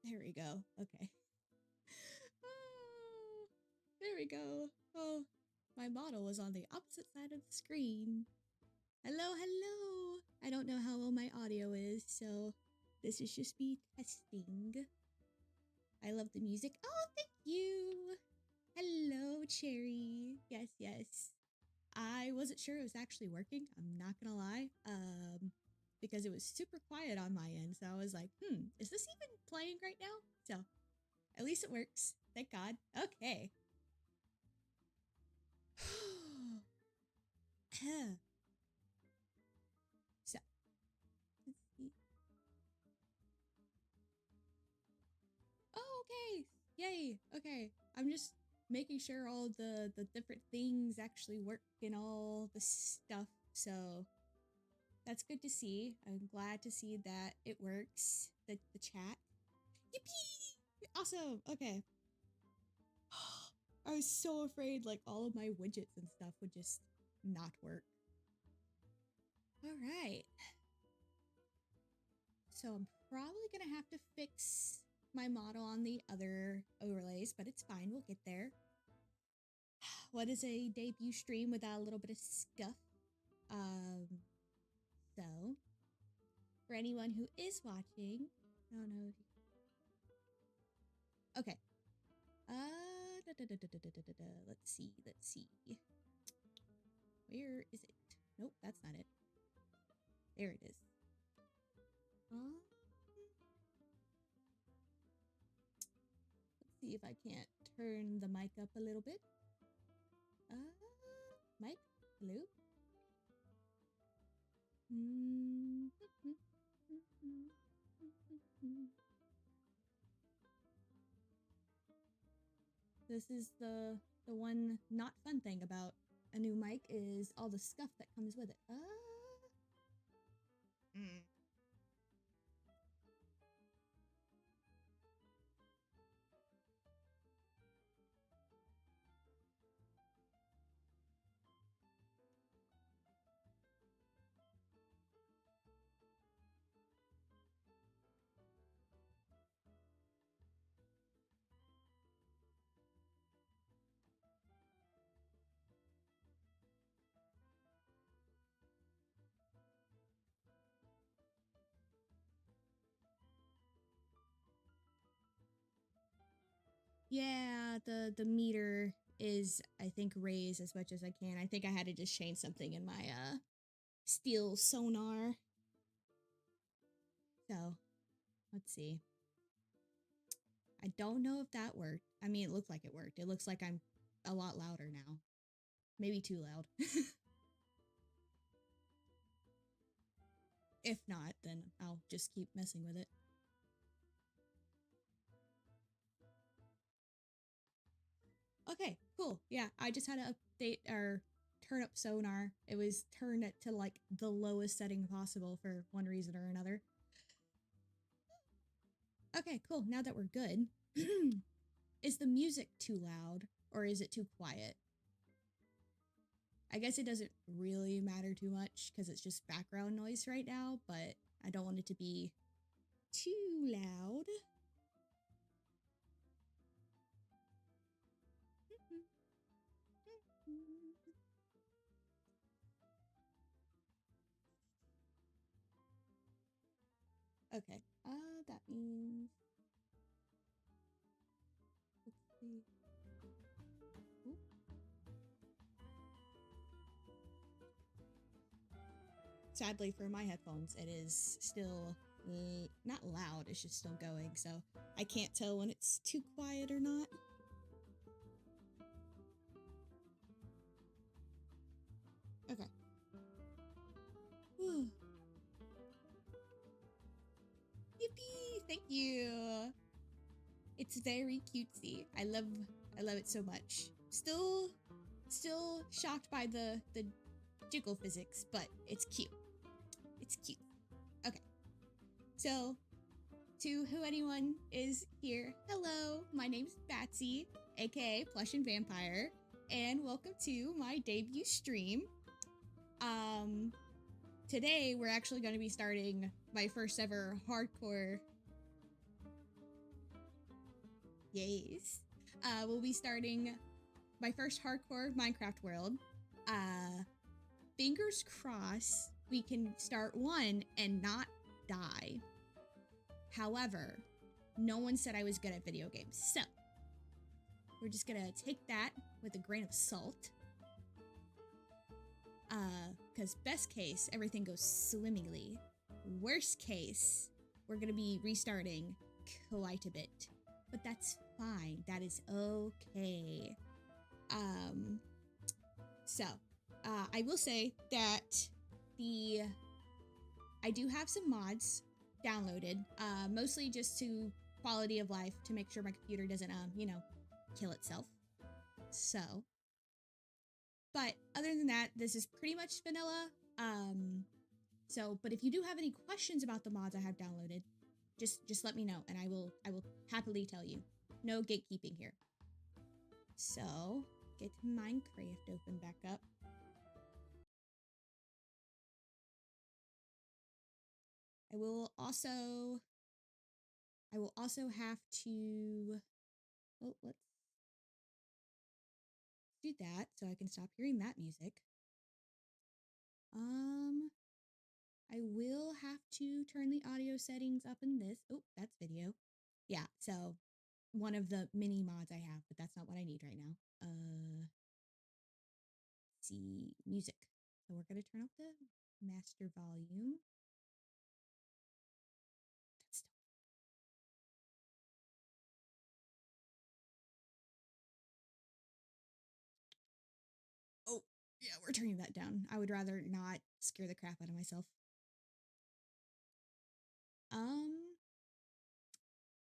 There we go. Okay. Oh, there we go. Oh, my model was on the opposite side of the screen. Hello, hello. I don't know how well my audio is, so this is just me testing. I love the music. Oh, thank you. Hello, Cherry. Yes, yes. I wasn't sure it was actually working. I'm not gonna lie. Because it was super quiet on my end. So I was like, is this even playing right now? So at least it works. Thank God. Okay. So let's see. Oh, okay. Yay. Okay. I'm just making sure all the different things actually work and all the stuff. So that's good to see. I'm glad to see that it works. The chat. Yippee! Awesome. Okay. I was so afraid like all of my widgets and stuff would just not work. All right. So I'm probably going to have to fix my model on the other overlays, but it's fine. We'll get there. What is a debut stream without a little bit of scuff? So for anyone who is watching, I don't know if you... Okay. Let's see. Where is it? Nope, that's not it. There it is. Let's see if I can't turn the mic up a little bit. Mic, hello? This is the one not fun thing about a new mic is all the stuff that comes with it. Yeah, the meter is, I think, raised as much as I can. I think I had to just change something in my steel sonar. So, let's see. I don't know if that worked. I mean, it looked like it worked. It looks like I'm a lot louder now. Maybe too loud. If not, then I'll just keep messing with it. Okay, cool. Yeah, I just had to update or turn up sonar. It was turned it to like the lowest setting possible for one reason or another. Okay, cool. Now that we're good, is the music too loud or is it too quiet? I guess it doesn't really matter too much because it's just background noise right now, but I don't want it to be too loud. Okay, that means, let's see. Oop. Sadly for my headphones, it is still not loud, it's just still going, so I can't tell when it's too quiet or not. Okay. Whew. Yippee! Thank you! It's very cutesy. I love it so much. Still shocked by the jiggle physics, but it's cute. It's cute. Okay. So, to who anyone is here, hello, my name's Batsy, aka Plush and Vampire, and welcome to my debut stream. Today we're actually going to be starting my first ever hardcore Yes. We'll be starting my first hardcore Minecraft world. Fingers crossed we can start one and not die. However, no one said I was good at video games, so we're just gonna take that with a grain of salt. Because best case, everything goes swimmingly. Worst case, we're gonna be restarting quite a bit. But that's fine. That is okay. I will say that I do have some mods downloaded, mostly just to quality of life to make sure my computer doesn't, kill itself. So, but other than that, this is pretty much vanilla. But if you do have any questions about the mods I have downloaded, just let me know and I will happily tell you. No gatekeeping here. So, get Minecraft open back up. I will also have to, let's do that so I can stop hearing that music. I will have to turn the audio settings up in this. Oh, that's video. Yeah, so one of the mini mods I have, but that's not what I need right now. See, music. So we're gonna turn up the master volume. Oh, yeah, we're turning that down. I would rather not scare the crap out of myself.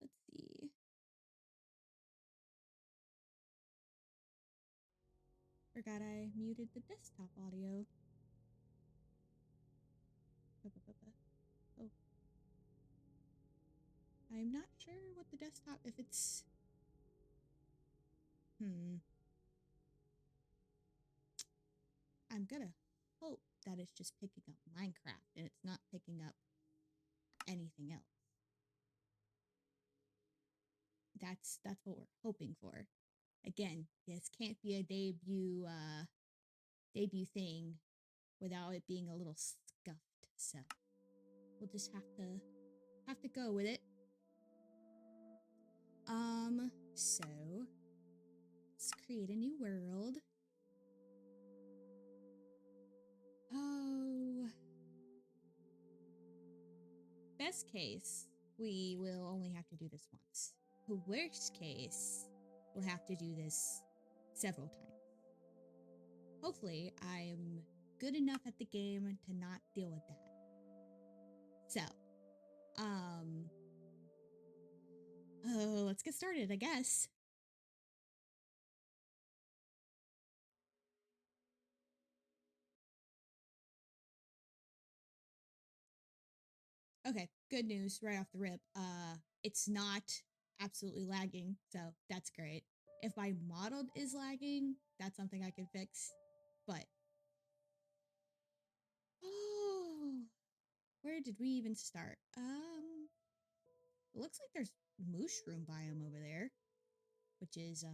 Let's see. Forgot I muted the desktop audio. Oh. I'm not sure what the desktop, if it's... I'm gonna hope that it's just picking up Minecraft and it's not picking up anything else. That's what we're hoping for. Again, this can't be a debut thing without it being a little scuffed. So we'll just have to go with it. So let's create a new world. Oh, best case, we will only have to do this once. The worst case, we'll have to do this several times. Hopefully, I'm good enough at the game to not deal with that. So, let's get started, I guess. Okay, good news right off the rip. It's not absolutely lagging, so that's great. If my model is lagging, that's something I can fix. But oh, where did we even start? It looks like there's mushroom biome over there, which is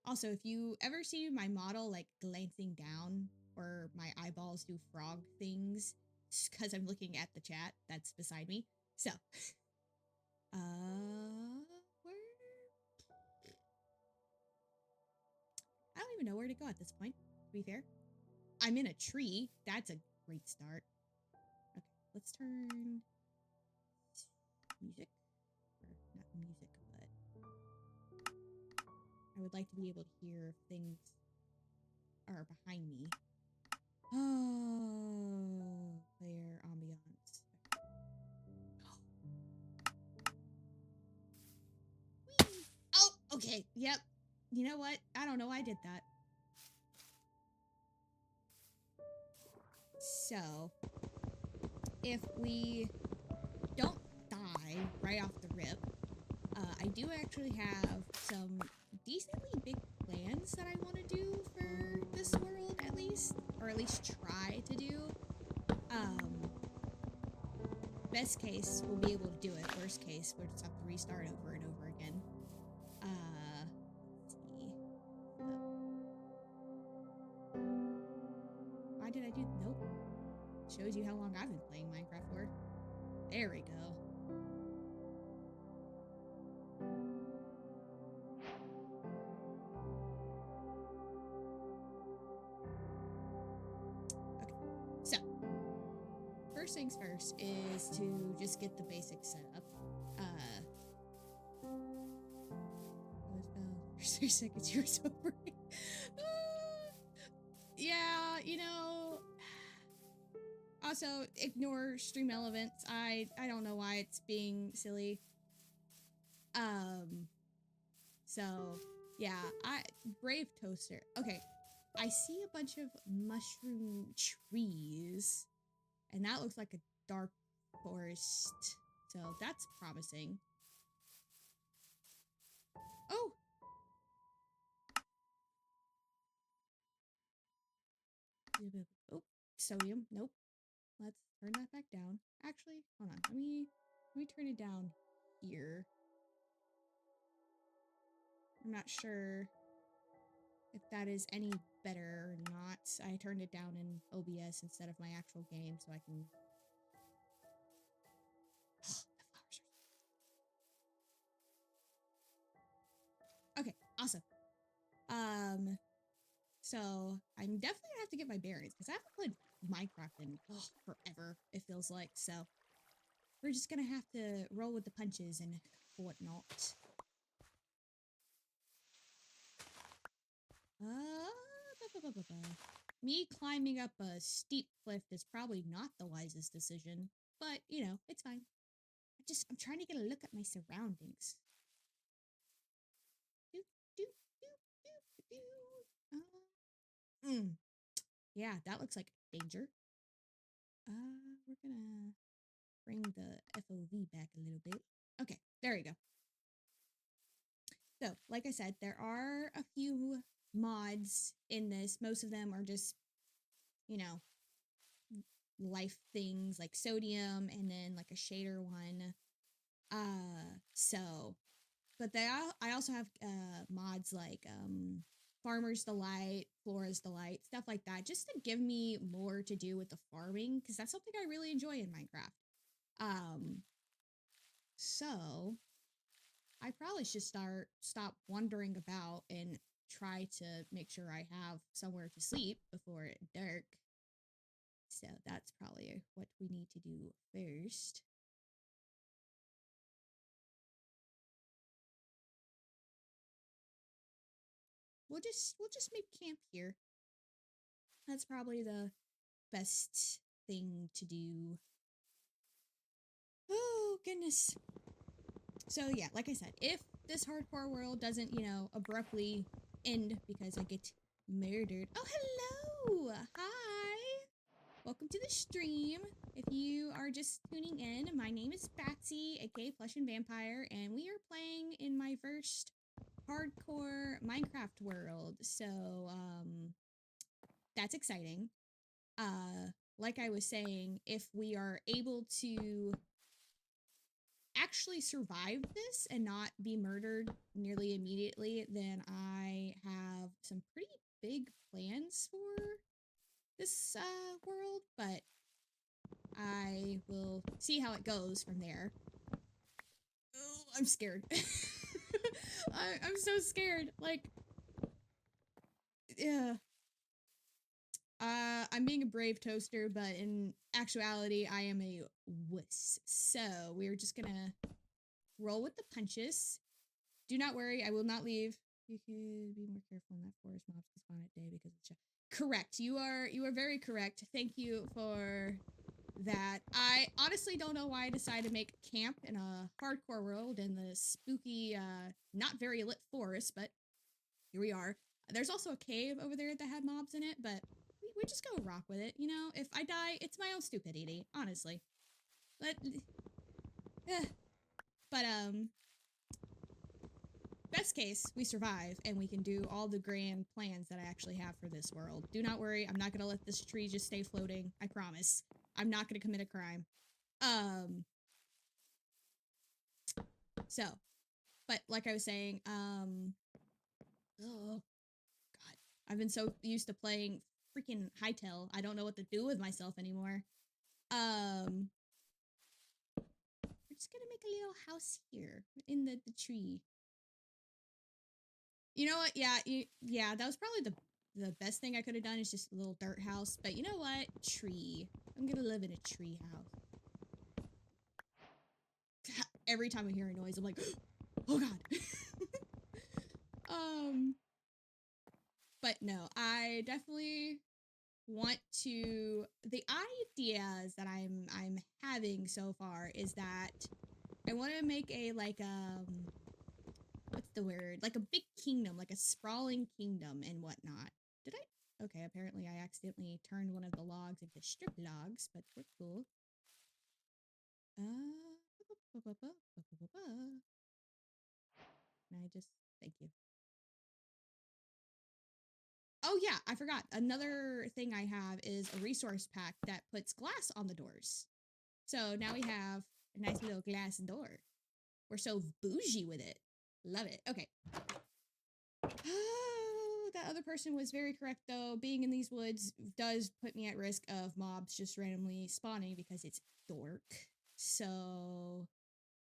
also, if you ever see my model like glancing down or my eyeballs do frog things, it's because I'm looking at the chat that's beside me. So, where? I don't even know where to go at this point, to be fair. I'm in a tree. That's a great start. Okay, let's turn music. Or not music, but I would like to be able to hear if things are behind me. Oh, player ambiance. Whee! Oh, okay. Yep. You know what? I don't know. I did that. So, if we don't die right off the rip, I do actually have some decently big plans that I want to do for this world, at least, or at least try to do. Best case, we'll be able to do it. Worst case, we'll just have to restart over and over again. shows you how long I've been playing Minecraft for. There we go. Okay, so first things first is to just get the basics set up. For 3 seconds you were sobering. Yeah, you know. Also, ignore stream elements. I don't know why it's being silly. So yeah, Brave Toaster. Okay, I see a bunch of mushroom trees, and that looks like a dark forest. So that's promising. Oh! Oh, sodium. Nope. Let's turn that back down. Actually, hold on. Let me turn it down here. I'm not sure if that is any better or not. I turned it down in OBS instead of my actual game so I can... the flowers are... Okay, awesome. So I'm definitely gonna have to get my bearings because I haven't played Minecraft in forever, it feels like. So we're just gonna have to roll with the punches and whatnot. Me climbing up a steep cliff is probably not the wisest decision, but you know, it's fine. I'm trying to get a look at my surroundings. Yeah, that looks like danger. We're gonna bring the FOV back a little bit. Okay, there we go. So, like I said, there are a few mods in this. Most of them are just, you know, life things like sodium and then like a shader one. But I also have mods like Farmer's Delight, Flora's Delight, stuff like that, just to give me more to do with the farming, because that's something I really enjoy in Minecraft. So I probably should stop wandering about and try to make sure I have somewhere to sleep before it's dark. So that's probably what we need to do first. We'll just make camp here. That's probably the best thing to do. Oh goodness. So yeah, like I said, if this hardcore world doesn't, you know, abruptly end because I get murdered. Oh, hello! Hi! Welcome to the stream. If you are just tuning in, my name is Batsy, aka Plush and Vampire, and we are playing in my first hardcore Minecraft world. So, that's exciting. Like I was saying, if we are able to actually survive this and not be murdered nearly immediately, then I have some pretty big plans for this world, but I will see how it goes from there. Oh, I'm scared. I'm so scared. Like, yeah. I'm being a brave toaster, but in actuality, I am a wuss. So we're just gonna roll with the punches. Do not worry, I will not leave. You could be more careful in that forest. Mobs can spawn at day because it's correct. You are very correct. Thank you for that. I honestly don't know why I decided to make camp in a hardcore world in the spooky, not very lit forest, but here we are. There's also a cave over there that had mobs in it, but we just go rock with it, you know? If I die, it's my own stupidity, honestly. But, but, best case, we survive and we can do all the grand plans that I actually have for this world. Do not worry, I'm not gonna let this tree just stay floating. I promise. I'm not gonna commit a crime. So, but like I was saying, oh, God. I've been so used to playing freaking Hytale. I don't know what to do with myself anymore. We're just gonna make a little house here in the tree. You know what? Yeah, yeah, that was probably the best thing I could have done is just a little dirt house. But you know what? Tree. I'm gonna live in a tree house. Every time I hear a noise, I'm like, oh god. But no, I definitely want to. The ideas that I'm having so far is that I want to make a what's the word? Like a big kingdom, like a sprawling kingdom and whatnot. Did I? Okay, apparently I accidentally turned one of the logs into strip logs, but we're cool. Can I just thank you? Oh yeah, I forgot. Another thing I have is a resource pack that puts glass on the doors. So now we have a nice little glass door. We're so bougie with it. Love it. Okay. That other person was very correct though. Being in these woods does put me at risk of mobs just randomly spawning because it's dark. So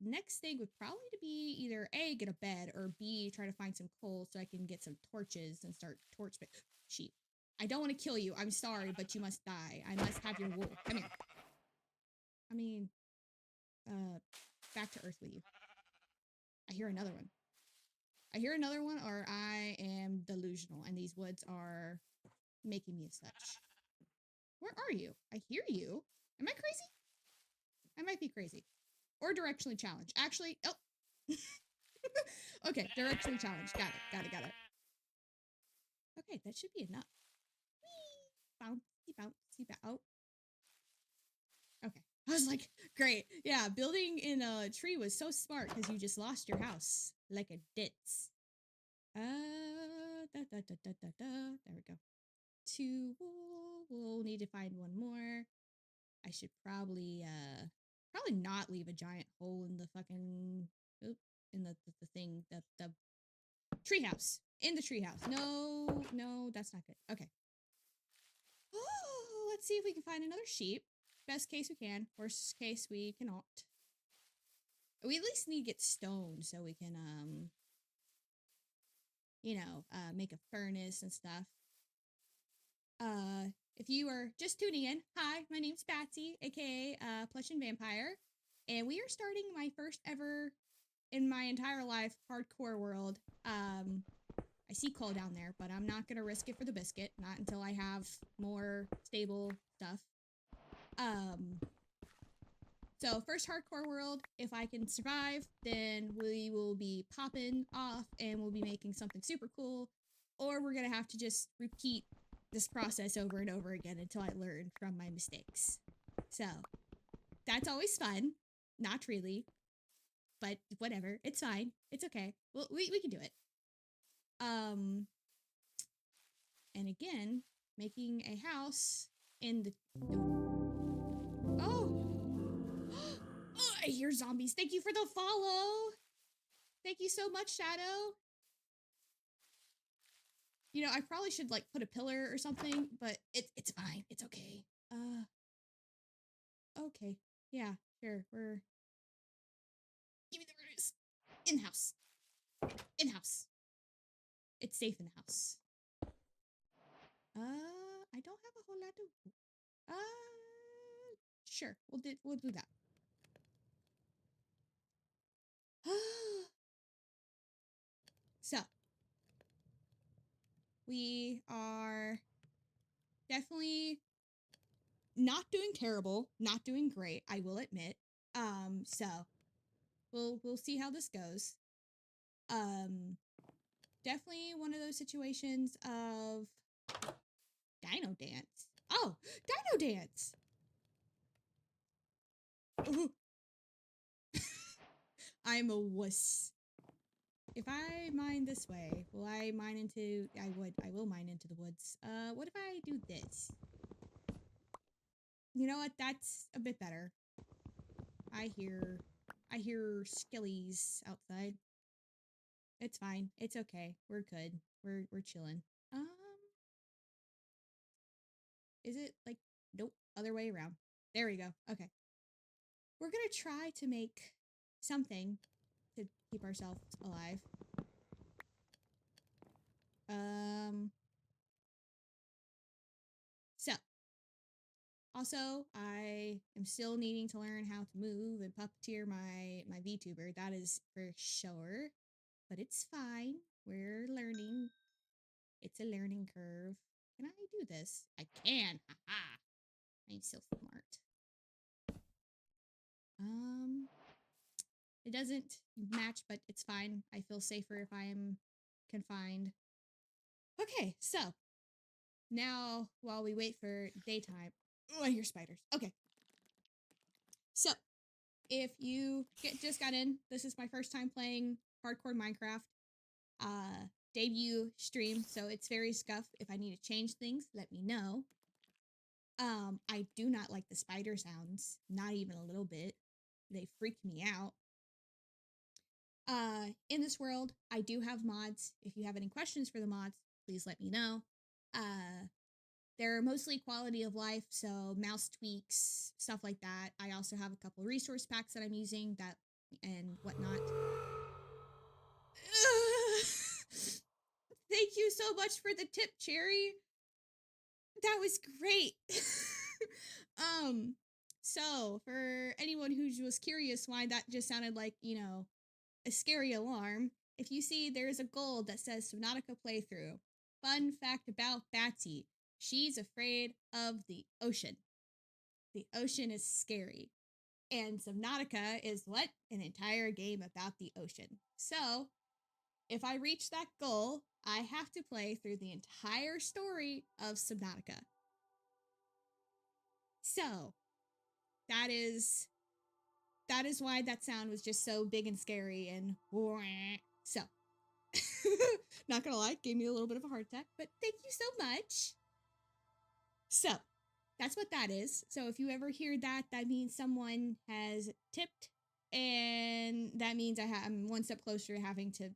next thing would probably to be either A, get a bed, or B, try to find some coal so I can get some torches and start torch sheep. I don't want to kill you. I'm sorry, but you must die. I must have your wool. Come here. I mean, back to earth with you. I hear another one. I hear another one, or I am delusional, and these woods are making me as such. Where are you? I hear you. Am I crazy? I might be crazy. Or directionally challenged. Actually, oh. Okay, directionally challenged. Got it. Okay, that should be enough. Whee! Bouncy, oh. Okay. I was like, great. Yeah, building in a tree was so smart because you just lost your house like a ditz. There we go. 2 wool. We'll need to find one more. I should probably not leave a giant hole in the fucking in the thing, the treehouse. In the treehouse. No, that's not good. Okay. Oh, let's see if we can find another sheep. Best case we can. Worst case we cannot. We at least need to get stone so we can make a furnace and stuff. If you are just tuning in, hi, my name's Batsy, aka Plush and Vampire, and we are starting my first ever in my entire life hardcore world. I see coal down there, but I'm not gonna risk it for the biscuit, not until I have more stable stuff. So first hardcore world, if I can survive, then we will be popping off and we'll be making something super cool, or we're gonna have to just repeat this process over and over again until I learn from my mistakes. So that's always fun. Not really, but whatever. It's fine. It's okay. Well, we can do it. And again, making a house in the oh, I hear zombies. Thank you for the follow. Thank you so much, Shadow. You know, I probably should like put a pillar or something, but it's fine. It's okay. Okay. Yeah, sure. Give me the produce. In house. In house. It's safe in the house. I don't have a whole lot of sure. We'll do that. So we are definitely not doing terrible, not doing great, I will admit. So we'll see how this goes. Definitely one of those situations of Dino Dance. Oh, Dino Dance. I'm a wuss. If I mine this way, will I mine into... I will mine into the woods. What if I do this? You know what? That's a bit better. I hear skillies outside. It's fine. It's okay. We're good. We're chilling. Is it like... Nope. Other way around. There we go. Okay. We're gonna try to make something to keep ourselves alive. So, also, I am still needing to learn how to move and puppeteer my VTuber. That is for sure. But it's fine. We're learning. It's a learning curve. Can I do this? I can. Haha. I'm so smart. It doesn't match, but it's fine. I feel safer if I am confined. Okay, so now while we wait for daytime, oh, I hear spiders. Okay. So, if you just got in, this is my first time playing hardcore Minecraft. Debut stream, so it's very scuffed. If I need to change things, let me know. I do not like the spider sounds, not even a little bit. They freak me out. In this world, I do have mods. If you have any questions for the mods, please let me know. They're mostly quality of life, so mouse tweaks, stuff like that. I also have a couple resource packs that I'm using that and whatnot. Thank you so much for the tip, Cherry. That was great. So for anyone who was curious why that just sounded like, you know, a scary alarm, if you see there's a gold that says Subnautica playthrough. Fun fact about Batsy, she's afraid of the ocean. The ocean is scary. And Subnautica is what? An entire game about the ocean. So, if I reach that goal, I have to play through the entire story of Subnautica. So, that is why that sound was just so big and scary and so. Not gonna lie, gave me a little bit of a heart attack, but thank you so much. So, that's what that is. So if you ever hear that, that means someone has tipped, and that means I'm one step closer to having to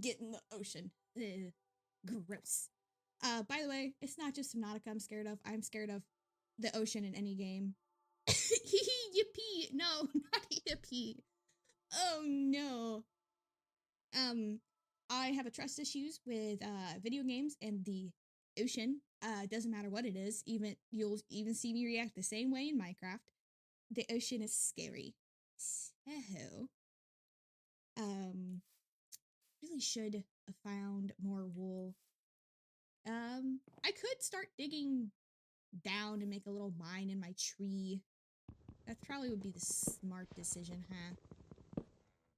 get in the ocean. Ugh, gross. By the way, it's not just Subnautica I'm scared of. I'm scared of the ocean in any game. Yippee! No, not yippee. Oh no. I have a trust issues with video games and the ocean. It doesn't matter what it is. You'll even see me react the same way in Minecraft. The ocean is scary. So, really should have found more wool. I could start digging down and make a little mine in my tree. That probably would be the smart decision, huh?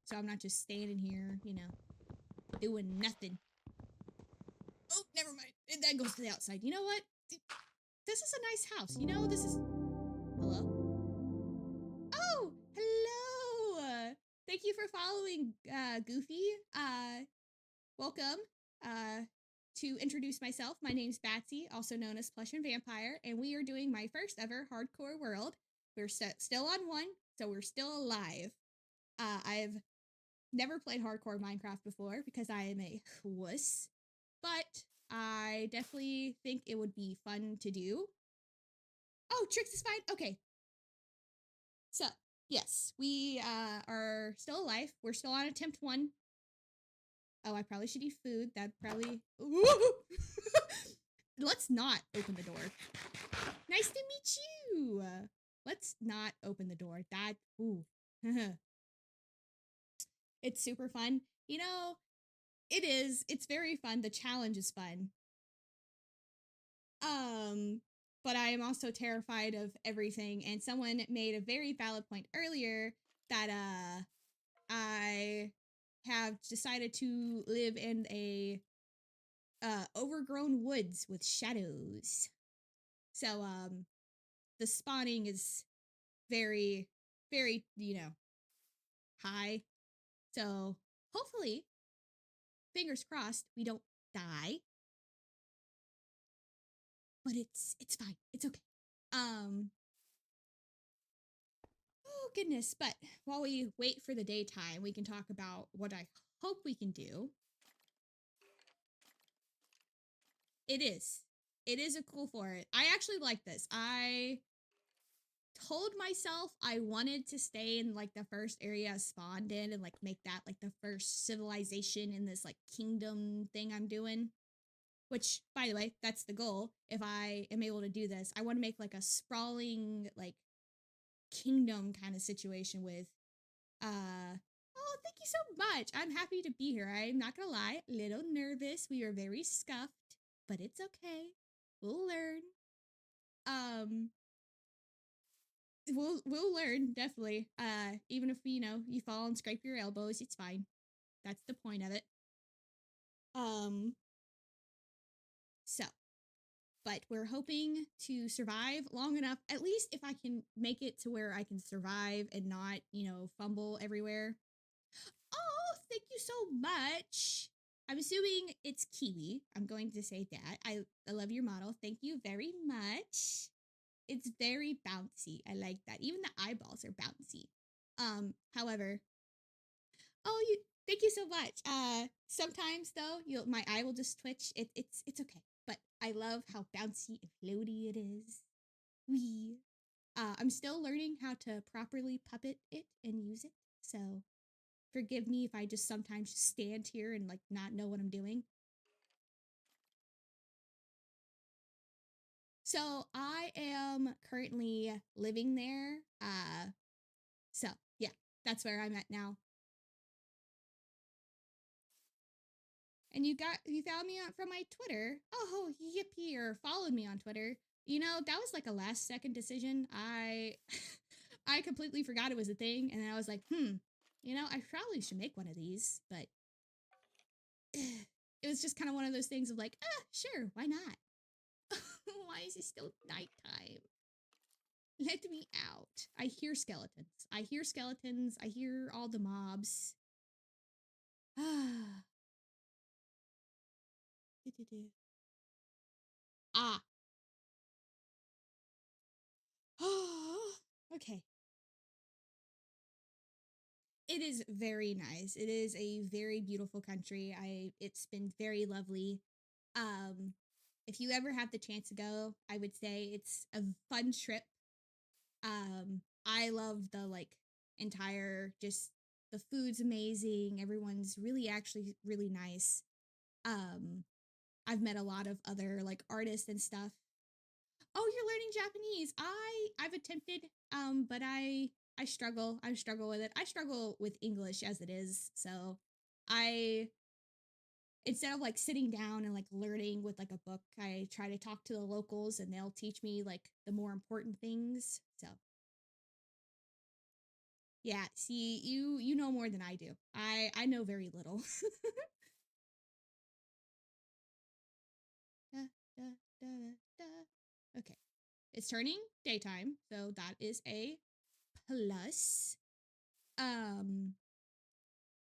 So I'm not just standing here, you know, doing nothing. Oh, never mind. That goes to the outside. You know what? This is a nice house. You know, this is... Hello? Oh, hello! Thank you for following, Goofy. Welcome. To introduce myself, my name's Batsy, also known as Plush and Vampire, and we are doing my first ever hardcore world. We're still on 1, so we're still alive. I've never played hardcore Minecraft before because I am a wuss, but I definitely think it would be fun to do. Oh, Trix is fine. Okay. So, yes, we are still alive. We're still on attempt 1. Oh, I probably should eat food. That probably... Let's not open the door. Nice to meet you. Let's not open the door. That... Ooh. It's super fun. You know, it is. It's very fun. The challenge is fun. But I am also terrified of everything. And someone made a very valid point earlier that I have decided to live in a overgrown woods with shadows. So the spawning is very, very, you know, high. So hopefully, fingers crossed, we don't die. But it's fine. It's okay. Oh goodness, but while we wait for the daytime, we can talk about what I hope we can do. It is. It is a cool fort. I actually like this. I told myself I wanted to stay in like the first area I spawned in and like make that like the first civilization in this like kingdom thing I'm doing. Which, by the way, that's the goal. If I am able to do this, I want to make like a sprawling like kingdom kind of situation with oh, thank you so much. I'm happy to be here. I'm not gonna lie, a little nervous. We are very scuffed, but it's okay. We'll learn. Um we'll learn, definitely. Even if you fall and scrape your elbows, it's fine. That's the point of it. Um so but we're hoping to survive long enough, at least if I can make it to where I can survive and not, fumble everywhere. Oh, thank you so much. I'm assuming it's Kiwi. I'm going to say that. I love your model. Thank you very much. It's very bouncy. I like that. Even the eyeballs are bouncy. However, oh, thank you so much. Sometimes though, my eye will just twitch. It's okay. But I love how bouncy and floaty it is. Wee. I'm still learning how to properly puppet it and use it. So forgive me if I just sometimes stand here and like not know what I'm doing. So I am currently living there. So yeah, that's where I'm at now. And you found me from my Twitter. Oh, yippee, or followed me on Twitter. That was like a last second decision. I I completely forgot it was a thing, and then I was like, I probably should make one of these, but it was just kind of one of those things of like, sure, why not? Why is it still nighttime? Let me out. I hear skeletons. I hear all the mobs. Ah. Ah. Okay. It is very nice. It is a very beautiful country. It's been very lovely. Um, if you ever have the chance to go, I would say it's a fun trip. I love the like entire just the food's amazing. Everyone's really actually really nice. Um, I've met a lot of other like artists and stuff. Oh, you're learning Japanese. I've attempted but I struggle. I struggle with it. I struggle with English as it is. So I instead of like sitting down and like learning with like a book, I try to talk to the locals and they'll teach me like the more important things. So yeah, see, you know more than I do. I know very little. Da, da, da, da. Okay. It's turning daytime, so that is a plus. Um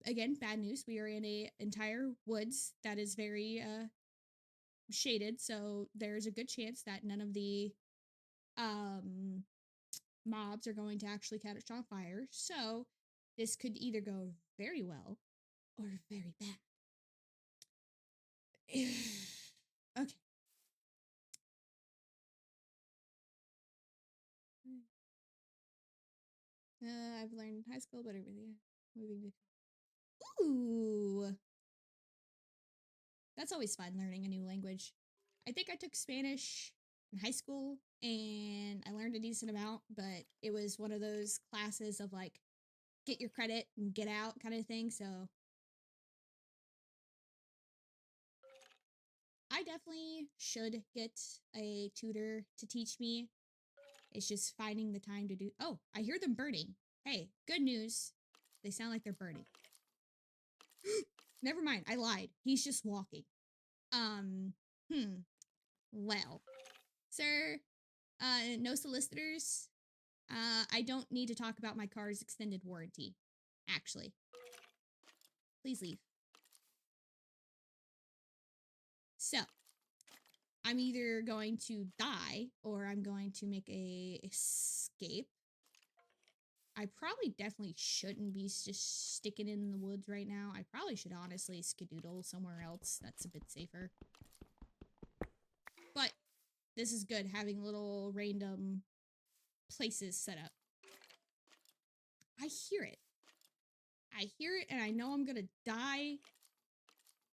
Again, bad news. We are in a entire woods that is very shaded, so there's a good chance that none of the um mobs are going to actually catch on fire. So this could either go very well or very bad. Okay. I've learned high school, but everything moving to. Ooh, that's always fun learning a new language. I think I took Spanish in high school and I learned a decent amount, but it was one of those classes of like get your credit and get out kind of thing. So I definitely should get a tutor to teach me. It's just finding the time to do. Oh, I hear them burning. Hey, good news. They sound like they're burning. Never mind. I lied. He's just walking. Um, hmm. Well, sir, no solicitors. I don't need to talk about my car's extended warranty. Actually, please leave. So, I'm either going to die or I'm going to make a escape. I probably definitely shouldn't be just sticking in the woods right now. I probably should honestly skedoodle somewhere else that's a bit safer. But this is good, having little random places set up. I hear it. I hear it and I know I'm gonna die.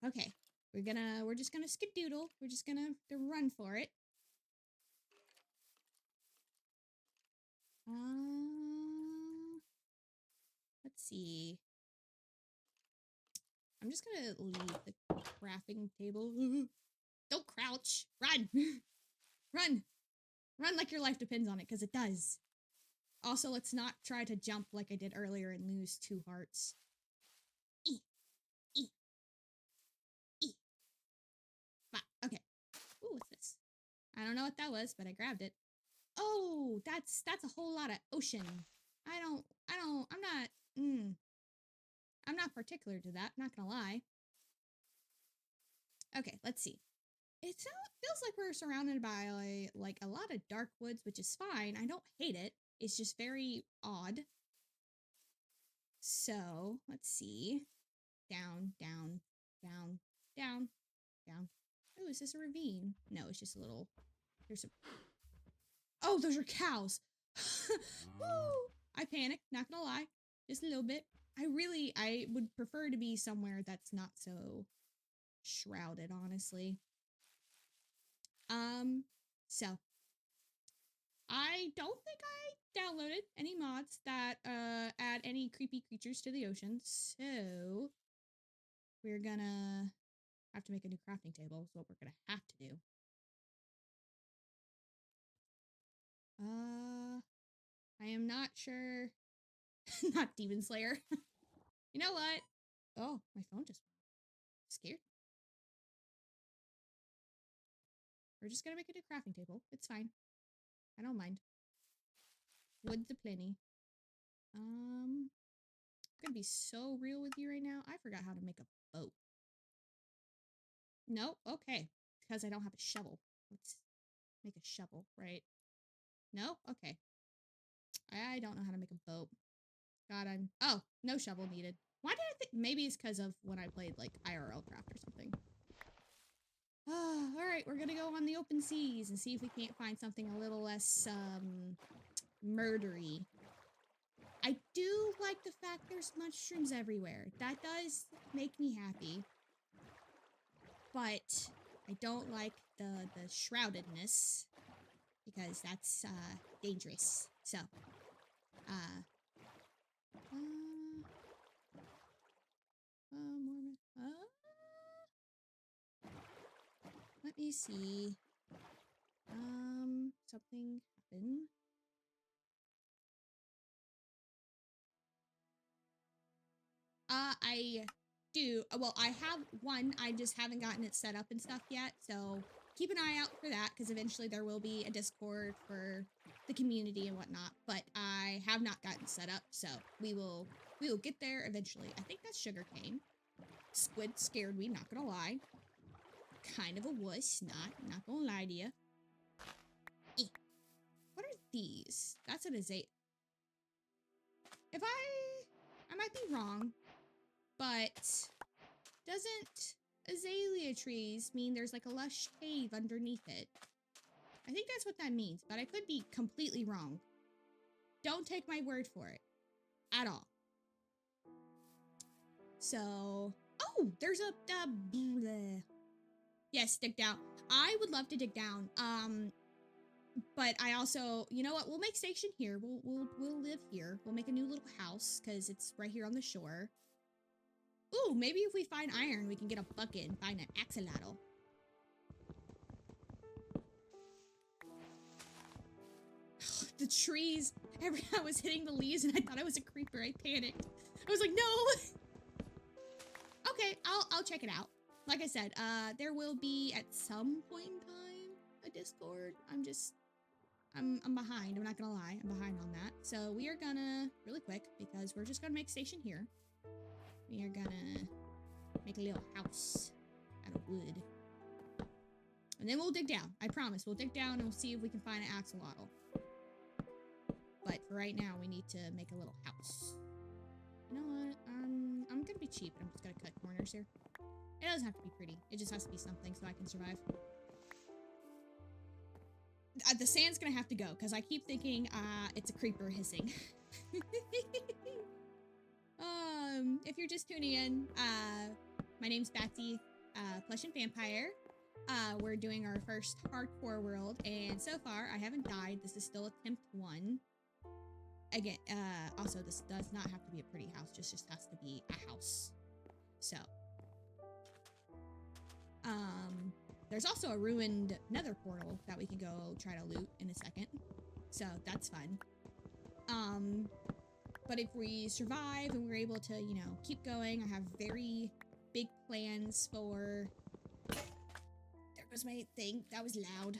Okay. We're just gonna skedoodle. We're just gonna run for it. Let's see. I'm just gonna leave the crafting table. Don't crouch. Run. Run. Run like your life depends on it, because it does. Also, let's not try to jump like I did earlier and lose 2 hearts. E. E. E. Okay. Ooh, what's this? I don't know what that was, but I grabbed it. Oh, that's a whole lot of ocean. I'm not particular to that, not gonna lie. Okay, let's see. It feels like we're surrounded by like a lot of dark woods, which is fine. I don't hate it. It's just very odd. So, let's see. Down, down, down, down, down. Oh, is this a ravine? No, it's just a little... There's some... Oh, those are cows! Woo! I panicked, not gonna lie. Just a little bit. I would prefer to be somewhere that's not so shrouded, honestly. So I don't think I downloaded any mods that add any creepy creatures to the ocean, so we're gonna have to make a new crafting table, is what we're gonna have to do. I am not sure. Not Demon Slayer. You know what? Oh, my phone just scared me. We're just gonna make a new crafting table. It's fine. I don't mind. Wood's aplenty. I'm gonna be so real with you right now. I forgot how to make a boat. No? Okay. Because I don't have a shovel. Let's make a shovel, right? No? Okay. I don't know how to make a boat. God, oh, no shovel needed. Why did I think? Maybe it's because of when I played, like, IRL craft or something. Alright, we're gonna go on the open seas and see if we can't find something a little less, murdery. I do like the fact there's mushrooms everywhere. That does make me happy. But I don't like the shroudedness, because that's, dangerous. So, let me see. Something happened. I do. Well, I have one. I just haven't gotten it set up and stuff yet. So keep an eye out for that, because eventually there will be a Discord for the community and whatnot. But I have not gotten set up, so we will get there eventually. I think that's sugarcane. Squid scared me, not gonna lie. Kind of a wuss, not gonna lie to you. What are these? That's an azalea. If I might be wrong, but doesn't azalea trees mean there's like a lush cave underneath it? I think that's what that means, but I could be completely wrong. Don't take my word for it at all. So, oh, there's a bleh. Yes, dig down. I would love to dig down. But I also, you know what? We'll make station here. We'll live here. We'll make a new little house because it's right here on the shore. Ooh, maybe if we find iron, we can get a bucket and find an axolotl. The trees. I was hitting the leaves and I thought I was a creeper. I panicked. I was like, no. Okay, I'll check it out. Like I said, there will be at some point in time a Discord. I'm behind. I'm not gonna lie. I'm behind on that. So we are gonna, really quick, because we're just gonna make station here. We are gonna make a little house out of wood. And then we'll dig down. I promise. We'll dig down and we'll see if we can find an axolotl. But for right now, we need to make a little house. You know what? I'm gonna be cheap, and I'm just gonna cut corners here. It doesn't have to be pretty. It just has to be something so I can survive. The sand's gonna have to go because I keep thinking it's a creeper hissing. If you're just tuning in, my name's Batsy, Plush and Vampire. We're doing our first hardcore world, and so far I haven't died. This is still attempt 1. Again, also this does not have to be a pretty house, just has to be a house. So, there's also a ruined nether portal that we can go try to loot in a second. So that's fun. But if we survive and we're able to, you know, keep going, I have very big plans for... There goes my thing. That was loud.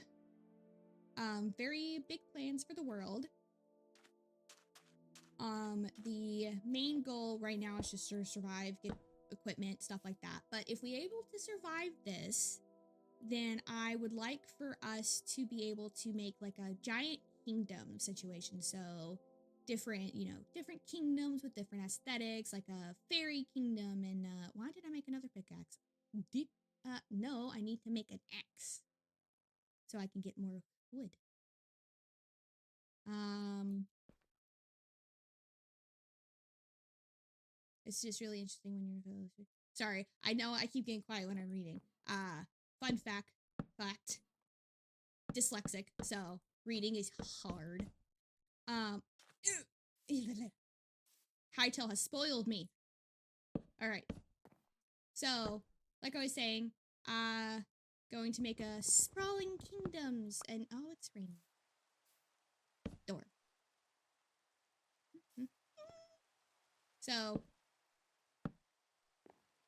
Very big plans for the world. The main goal right now is just to survive, get equipment, stuff like that. But if we're able to survive this, then I would like for us to be able to make like a giant kingdom situation. So different, you know, different kingdoms with different aesthetics, like a fairy kingdom. And why did I make another pickaxe? No, I need to make an axe so I can get more wood. It's just really interesting when you're... Sorry, I know I keep getting quiet when I'm reading. Fun fact, dyslexic, so reading is hard. Hytale has spoiled me. All right. So, like I was saying, going to make a sprawling kingdoms, and oh, it's raining. Door. So,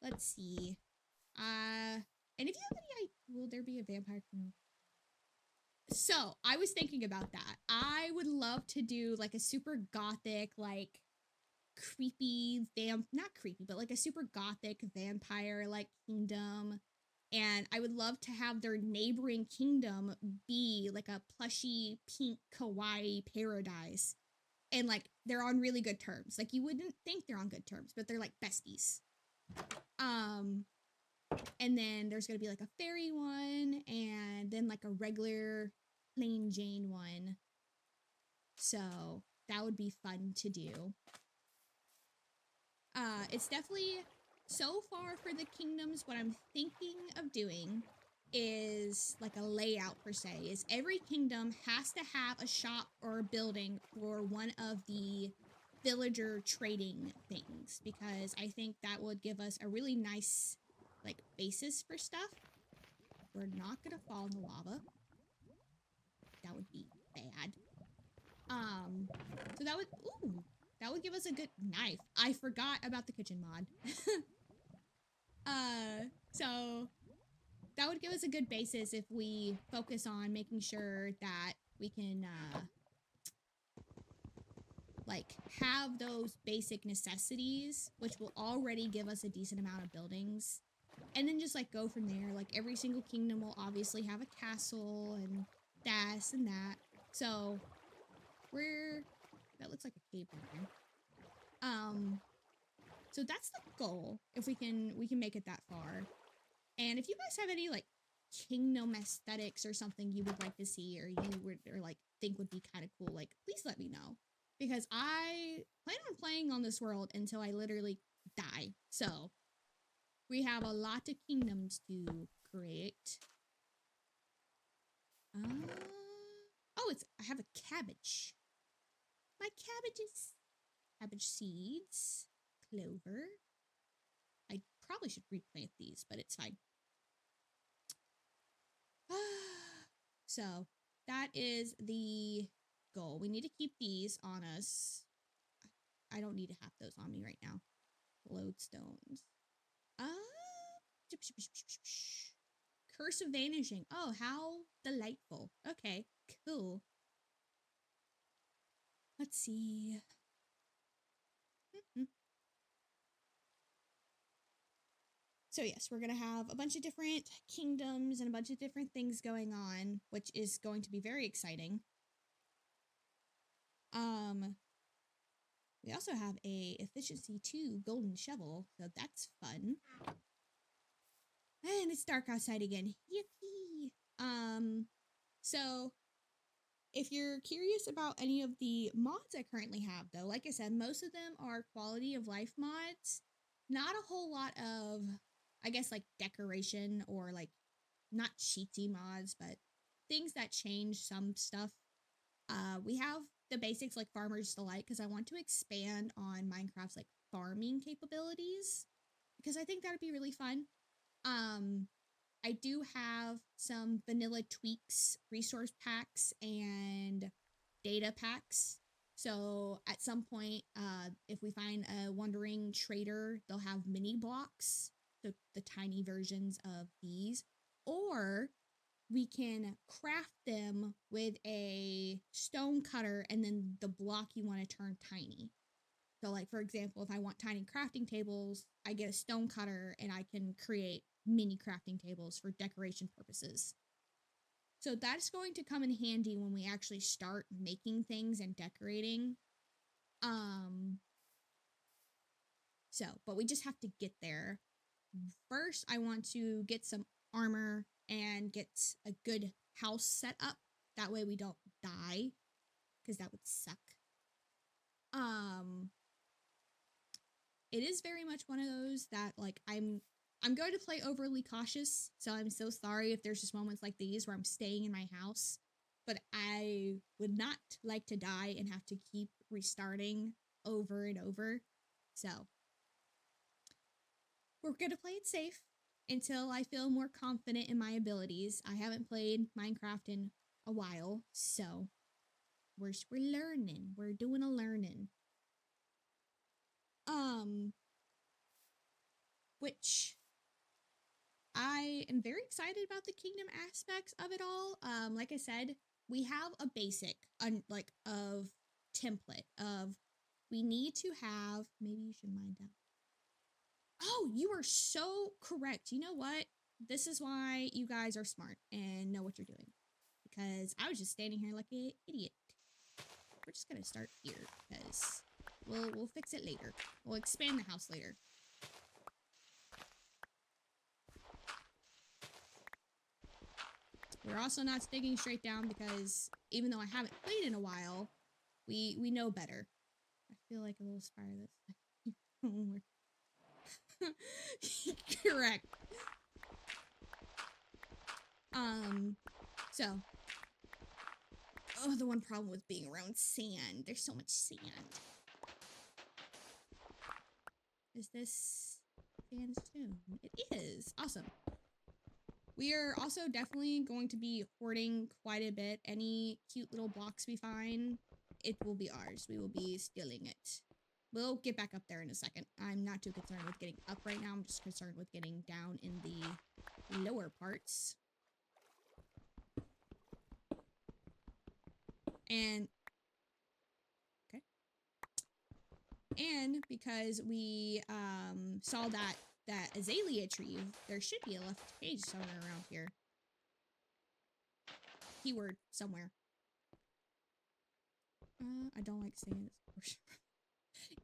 let's see. And if you have any idea, will there be a vampire kingdom? So, I was thinking about that. I would love to do like a super gothic, like creepy not creepy, but like a super gothic vampire like kingdom. And I would love to have their neighboring kingdom be like a plushy pink kawaii paradise. And like they're on really good terms. Like you wouldn't think they're on good terms, but they're like besties. And then there's gonna be like a fairy one, and then like a regular plain Jane one. So that would be fun to do. It's definitely, so far for the kingdoms, what I'm thinking of doing is like a layout per se, is every kingdom has to have a shop or a building for one of the villager trading things, because I think that would give us a really nice like basis for stuff. We're not gonna fall in the lava. That would be bad. So that would, ooh, that would give us a good knife. I forgot about the kitchen mod. So that would give us a good basis if we focus on making sure that we can, like, have those basic necessities, which will already give us a decent amount of buildings. And then just, like, go from there. Like, every single kingdom will obviously have a castle and this and that. So, that looks like a cave in there. So that's the goal, if we can make it that far. And if you guys have any like kingdom aesthetics or something you would like to see, or you would, or like think would be kind of cool, like please let me know, because I plan on playing on this world until I literally die. So we have a lot of kingdoms to create. Oh, I have a cabbage. My cabbages. Cabbage seeds. Clover. I probably should replant these, but it's fine. So that is the goal. We need to keep these on us. I don't need to have those on me right now. Lodestones. Curse of Vanishing. Oh, how delightful. Okay, cool. Let's see. So yes, we're going to have a bunch of different kingdoms and a bunch of different things going on, which is going to be very exciting. We also have a efficiency 2 golden shovel, so that's fun. And it's dark outside again. Yippee! So If you're curious about any of the mods I currently have, though, like I said, most of them are quality of life mods. Not a whole lot of, I guess, like decoration or like not cheaty mods, but things that change some stuff. We have the basics like Farmer's Delight because I want to expand on Minecraft's like farming capabilities because I think that would be really fun. I do have some vanilla tweaks, resource packs, and data packs. So at some point, if we find a wandering trader, they'll have mini blocks, the tiny versions of these, or we can craft them with a stone cutter and then the block you want to turn tiny. So like, for example, if I want tiny crafting tables, I get a stone cutter and I can create mini crafting tables for decoration purposes. So that's going to come in handy when we actually start making things and decorating. But we just have to get there. First, I want to get some armor and get a good house set up. That way we don't die, because that would suck. It is very much one of those that like I'm going to play overly cautious, so I'm so sorry if there's just moments like these where I'm staying in my house, but I would not like to die and have to keep restarting over and over. So we're going to play it safe until I feel more confident in my abilities. I haven't played Minecraft in a while, so we're learning. We're doing a learning. Which I am very excited about the kingdom aspects of it all. Like I said, we have a basic of template of we need to have, maybe you should mind that. Oh, you are so correct. You know what? This is why you guys are smart and know what you're doing. Because I was just standing here like an idiot. We're just gonna start here because we'll fix it later. We'll expand the house later. We're also not sticking straight down because even though I haven't played in a while, we know better. I feel like a little spire this. Correct. So. Oh, the one problem with being around sand. There's so much sand. Is this sandstone? It is. Awesome. We are also definitely going to be hoarding quite a bit. Any cute little blocks we find, it will be ours. We will be stealing it. We'll get back up there in a second. I'm not too concerned with getting up right now. I'm just concerned with getting down in the lower parts. And okay. And because we saw that azalea tree, there should be a left page somewhere around here. Keyword somewhere. I don't like saying this.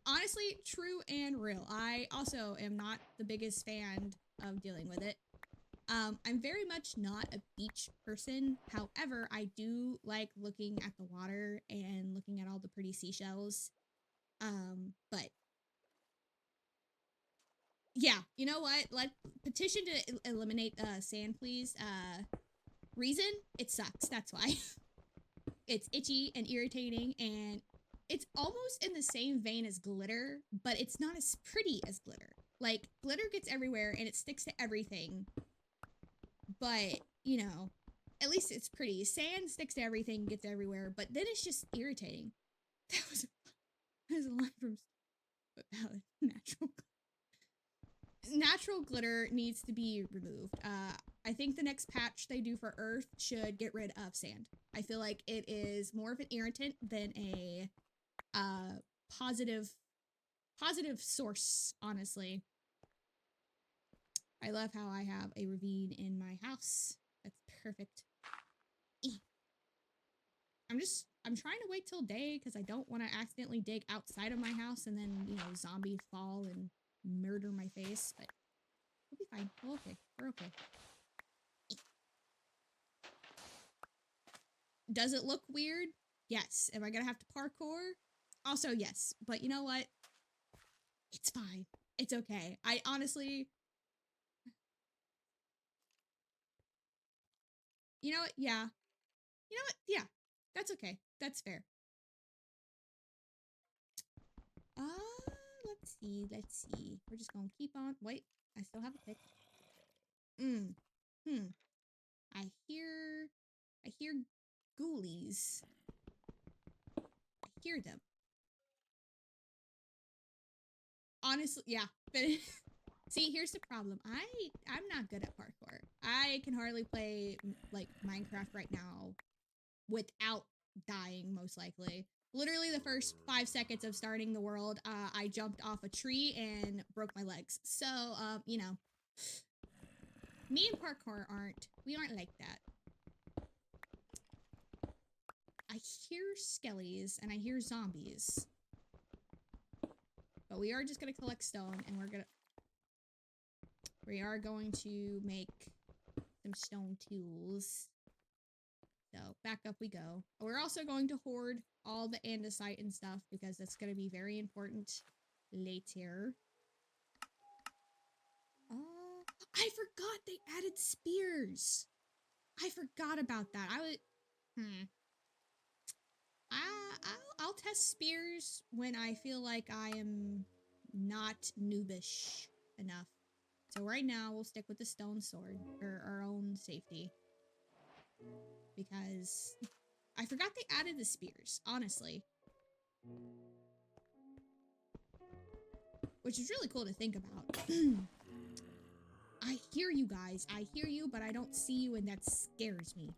Honestly, true and real. I also am not the biggest fan of dealing with it. I'm very much not a beach person. However, I do like looking at the water and looking at all the pretty seashells. But yeah, you know what? Petition to eliminate sand, please. Reason? It sucks. That's why. It's itchy and irritating, and it's almost in the same vein as glitter, but it's not as pretty as glitter. Like, glitter gets everywhere and it sticks to everything. But, you know, at least it's pretty. Sand sticks to everything, gets everywhere, but then it's just irritating. That was a line from natural glitter needs to be removed. I think the next patch they do for Earth should get rid of sand. I feel like it is more of an irritant than a positive source, honestly. I love how I have a ravine in my house. That's perfect. I'm trying to wait till day because I don't want to accidentally dig outside of my house and then, you know, zombie fall and murder my face, but we'll be fine. We're okay. We're okay. Does it look weird? Yes. Am I gonna have to parkour? Also, yes. But you know what? It's fine. It's okay. I honestly, you know what? Yeah. You know what? Yeah. That's okay. That's fair. Let's see. Let's see. We're just gonna keep on. Wait, I still have a pick. Hmm. I hear ghoulies. I hear them. Honestly, yeah. But see, here's the problem. I'm not good at parkour. I can hardly play like Minecraft right now without dying, most likely. Literally the first 5 seconds of starting the world, I jumped off a tree and broke my legs. So, you know, me and parkour we aren't like that. I hear skellies and I hear zombies. But we are just gonna collect stone and we are going to make some stone tools. So back up we go. We're also going to hoard all the andesite and stuff because that's going to be very important later. I forgot they added spears. I forgot about that. I'll test spears when I feel like I am not noobish enough. So right now we'll stick with the stone sword for our own safety. Because I forgot they added the spears, honestly. Which is really cool to think about. I hear you guys. I hear you, but I don't see you, and that scares me.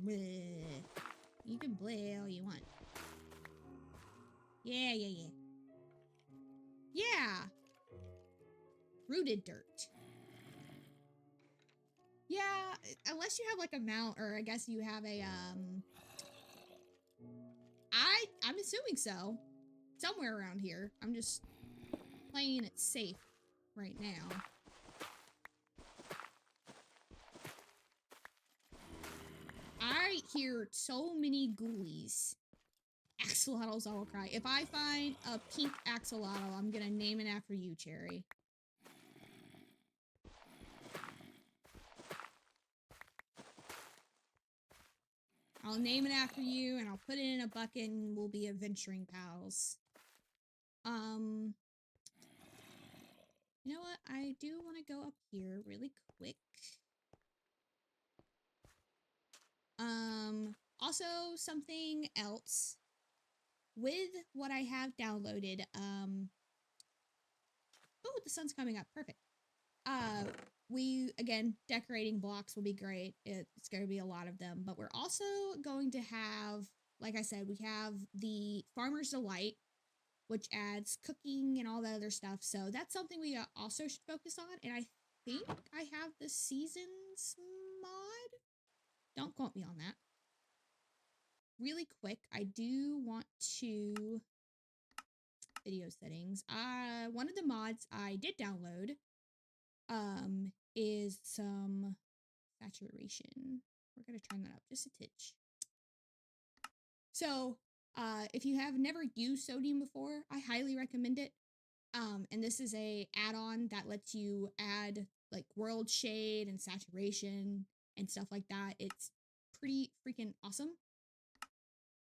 Bleh. You can bleh all you want. Yeah. Yeah! Rooted dirt. Yeah, unless you have like a mount, or I guess you have a, I'm assuming so. Somewhere around here. I'm just playing it safe right now. I hear so many ghoulies. Axolotls, I will cry. If I find a pink axolotl, I'm gonna name it after you, Cherry. I'll name it after you, and I'll put it in a bucket, and we'll be adventuring pals. You know what? I do want to go up here really quick. Also something else with what I have downloaded. Oh, the sun's coming up. Perfect. Again, decorating blocks will be great. It's going to be a lot of them, but we're also going to have, like I said, we have the Farmer's Delight, which adds cooking and all that other stuff. So that's something we also should focus on. And I think I have the seasons mod. Don't quote me on that. Really quick, I do want to video settings. One of the mods I did download is some saturation. We're gonna turn that up just a titch. So if you have never used sodium before, I highly recommend it. And this is a add-on that lets you add like world shade and saturation and stuff like that. It's pretty freaking awesome.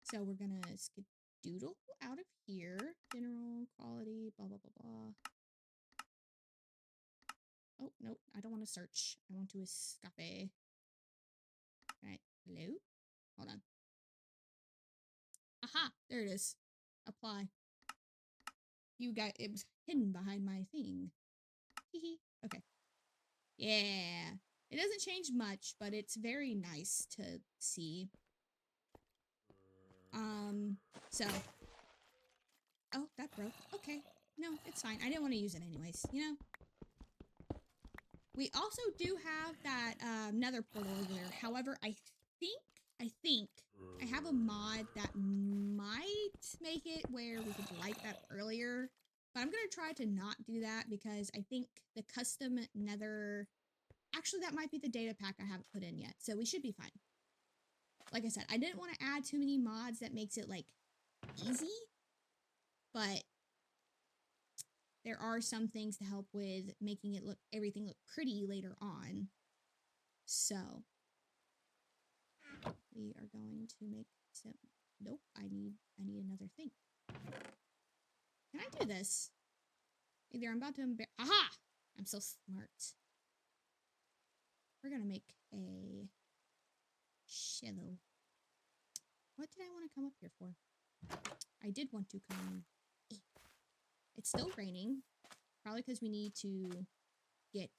So we're gonna skedoodle out of here. General quality, blah, blah, blah, blah. Oh, nope, I don't want to search. I want to escape. Alright, hello? Hold on. Aha, there it is. Apply. It was hidden behind my thing. Hehe. Okay. Yeah. It doesn't change much, but it's very nice to see. So. Oh, that broke. Okay. No, it's fine. I didn't want to use it anyways, you know? We also do have that nether portal over there. However, I think I have a mod that might make it where we could light that earlier. But I'm going to try to not do that because I think the custom nether Actually, that might be the data pack I haven't put in yet, so we should be fine. Like I said, I didn't want to add too many mods that makes it, like, easy, but there are some things to help with making it everything look pretty later on. So we are going to make some, nope, I need another thing. Can I do this? Either I'm about to aha! I'm so smart. We're gonna make a shallow. What did I want to come up here for? I did want to come. It's still raining. Probably because we need to get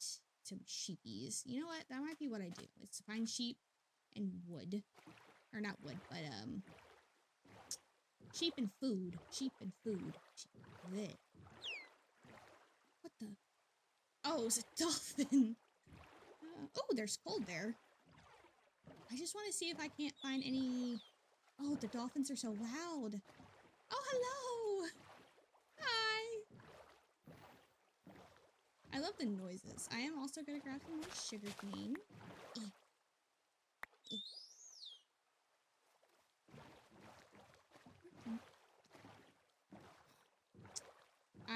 some sheepies. You know what? That might be what I do. Is to find sheep and wood. Or not wood, but sheep and food. Sheep and food. Blech. What the? Oh, it's a dolphin. Oh, there's cold there. I just want to see if I can't find any... Oh, the dolphins are so loud. Oh, hello. Hi. I love the noises. I am also going to grab some more sugar cane.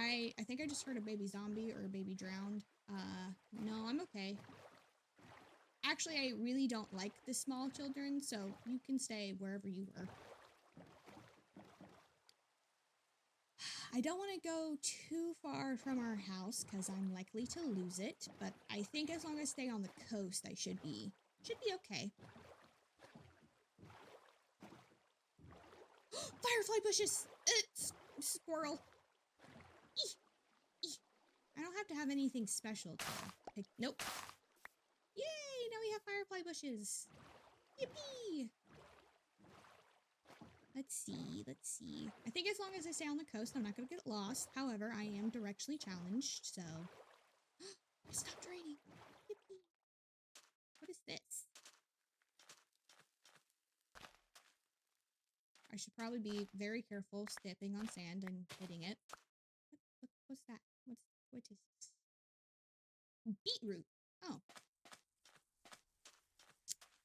I think I just heard a baby zombie or a baby drowned. No, I'm okay. Actually, I really don't like the small children, so you can stay wherever you were. I don't want to go too far from our house because I'm likely to lose it, but I think as long as I stay on the coast, I should be okay. Firefly bushes! It's squirrel. I don't have to have anything special to pick. Nope. Yay! Now we have firefly bushes. Yippee! Let's see. I think as long as I stay on the coast, I'm not going to get lost. However, I am directionally challenged, so... It stopped raining. Yippee! What is this? I should probably be very careful stepping on sand and hitting it. What's that? What is this? Beetroot. Oh.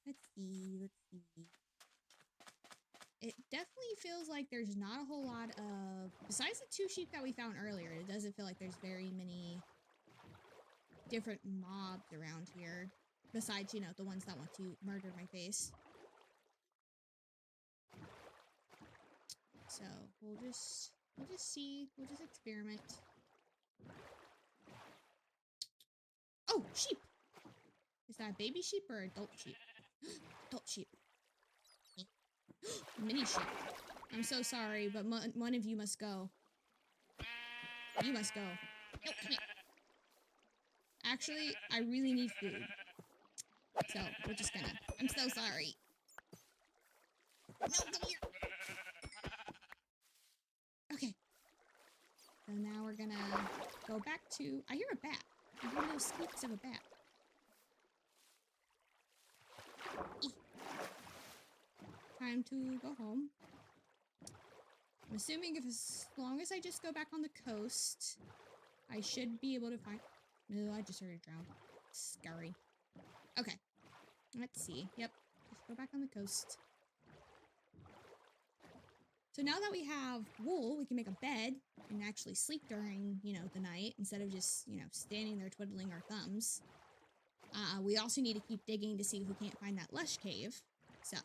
Let's see. It definitely feels like there's not a whole lot of... Besides the 2 sheep that we found earlier, it doesn't feel like there's very many different mobs around here. Besides, you know, the ones that want to murder my face. So, we'll just see. We'll just experiment. Oh, sheep! Is that a baby sheep or adult sheep? Adult sheep. Mini sheep. I'm so sorry, but one of you must go. You must go. No, come here. Actually, I really need food. So, we're just gonna... I'm so sorry. No, come here. Okay. So now we're gonna go back to... I hear a bat. I hear those squeaks of a bat. Time to go home. I'm assuming as long as I just go back on the coast, I should be able to find... No, I just heard it drown. Scary. Okay. Let's see. Yep. Just go back on the coast. So now that we have wool, we can make a bed and actually sleep during, you know, the night instead of just, you know, standing there twiddling our thumbs. We also need to keep digging to see if we can't find that lush cave. So.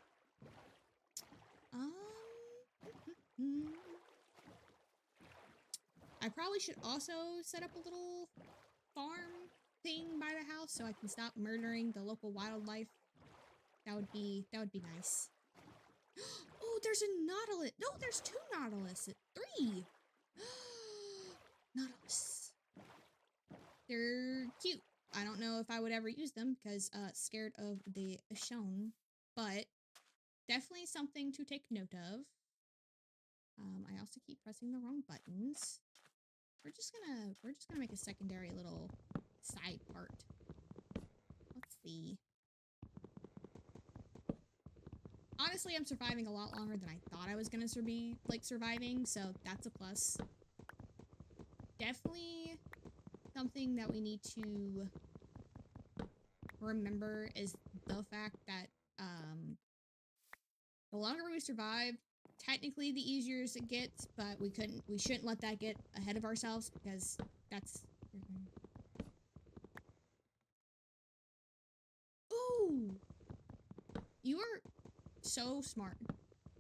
I probably should also set up a little farm thing by the house so I can stop murdering the local wildlife. That would be nice. Oh, there's a nautilus. No, there's 2 nautilus. 3. Nautilus. They're cute. I don't know if I would ever use them because scared of the shown, but definitely something to take note of. I also keep pressing the wrong buttons. We're just gonna make a secondary little side part. Let's see. Honestly, I'm surviving a lot longer than I thought I was gonna be surviving, so that's a plus. Definitely something that we need to remember is the fact that the longer we survive, technically the easier it gets, but we shouldn't let that get ahead of ourselves because that's... Ooh! You are so smart.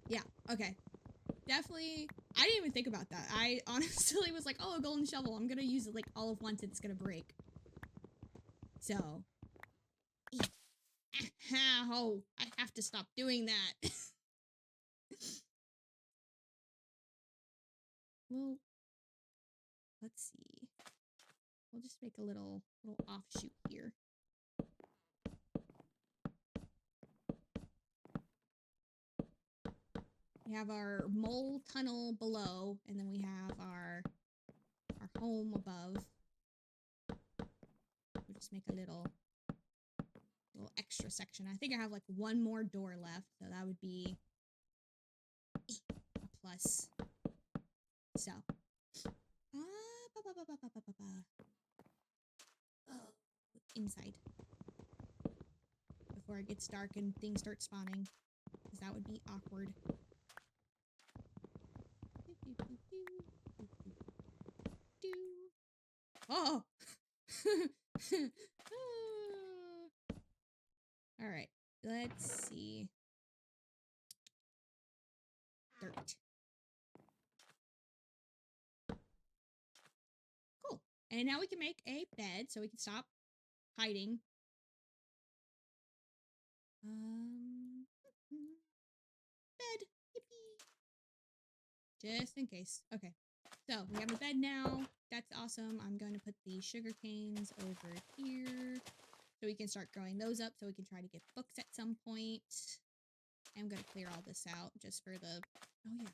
Yeah, okay. Definitely, I didn't even think about that. I honestly was like, oh, a golden shovel. I'm gonna use it like all of once and it's gonna break. So. Ow, I have to stop doing that. Well, let's see. We'll just make a little offshoot here. We have our mole tunnel below, and then we have our home above. We'll just make a little extra section. I think I have like one more door left, so that would be a plus. So, inside before it gets dark and things start spawning, because that would be awkward. Oh! All right, let's see. Dirt. Cool. And now we can make a bed so we can stop hiding. Bed. Yippee. Just in case. Okay. So we have a bed now. That's awesome. I'm going to put the sugar canes over here so we can start growing those up so we can try to get books at some point. I'm going to clear all this out just for the... Oh,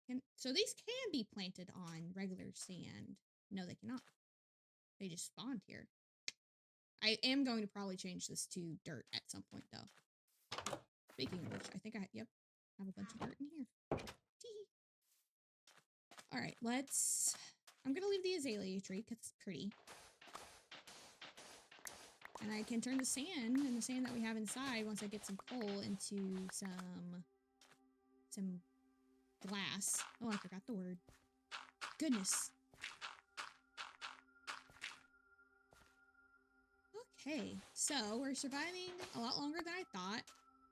yeah. So these can be planted on regular sand. No, they cannot. They just spawned here. I am going to probably change this to dirt at some point, though. Speaking of which, I think I have a bunch of dirt in here. All right, I'm going to leave the azalea tree because it's pretty. And I can turn the sand that we have inside once I get some coal into some glass. Oh, I forgot the word. Goodness. Okay, so we're surviving a lot longer than I thought.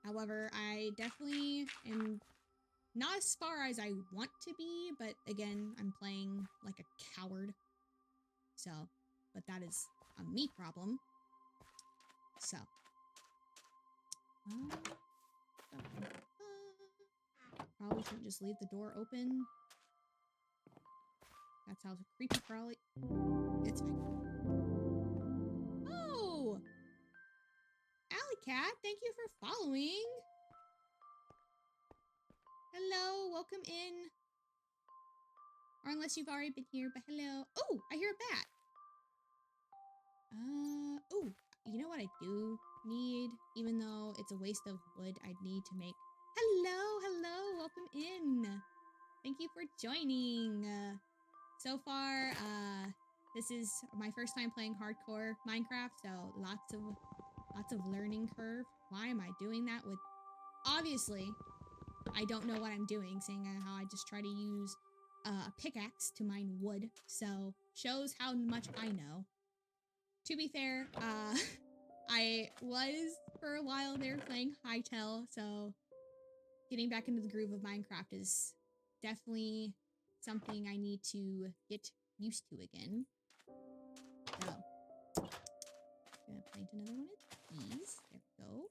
However, I definitely am not as far as I want to be, but again, I'm playing like a coward. So, but that is a me problem. So. Probably shouldn't just leave the door open. That's how creepy crawly. It's fine. Oh! Alley Cat, thank you for following. Hello, welcome in. Or unless you've already been here, but hello. Oh, I hear a bat. Oh, you know what I do need? Even though it's a waste of wood, I need to make... Hello, welcome in. Thank you for joining. So far, this is my first time playing hardcore Minecraft, so lots of learning curve. Why am I doing that with... Obviously, I don't know what I'm doing, seeing how I just try to use a pickaxe to mine wood, so shows how much I know. To be fair, I was for a while there playing Hytale, so getting back into the groove of Minecraft is definitely something I need to get used to again. So, gonna plant another one of these. There we go.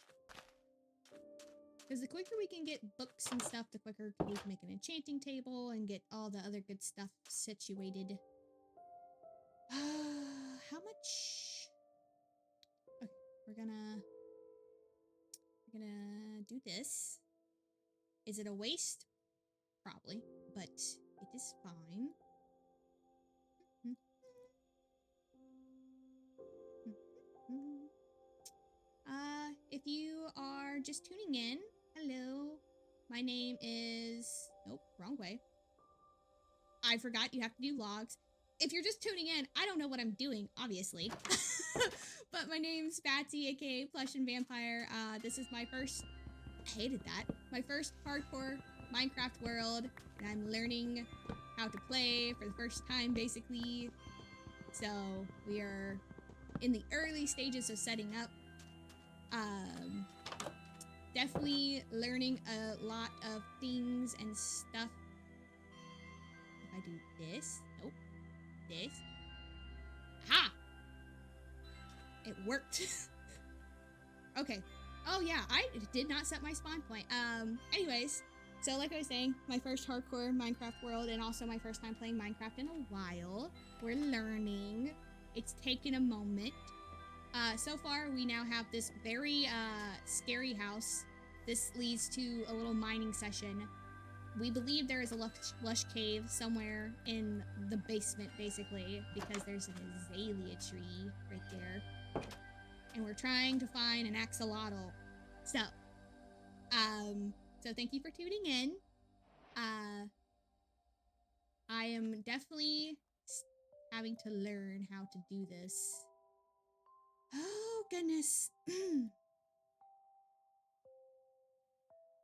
Because the quicker we can get books and stuff, the quicker we can make an enchanting table and get all the other good stuff situated. How much? Okay, we're gonna do this. Is it a waste? Probably, but it is fine. If you are just tuning in, hello. My name is... Nope, wrong way. I forgot you have to do logs. if you're just tuning in, I don't know what I'm doing, obviously. But my name's Batsy, aka Plush and Vampire. This is my first, I hated that, my first hardcore Minecraft world, and I'm learning how to play for the first time, basically. So we are in the early stages of setting up. Definitely learning a lot of things and stuff. If I do this, nope, this. Aha! It worked. Okay. Oh yeah, I did not set my spawn point. Anyways, so like I was saying, my first hardcore Minecraft world and also my first time playing Minecraft in a while. We're learning. It's taken a moment. So far, we now have this very scary house. This leads to a little mining session. We believe there is a lush cave somewhere in the basement, basically, because there's an azalea tree right there. And we're trying to find an axolotl. So thank you for tuning in. I am definitely having to learn how to do this. Oh, goodness.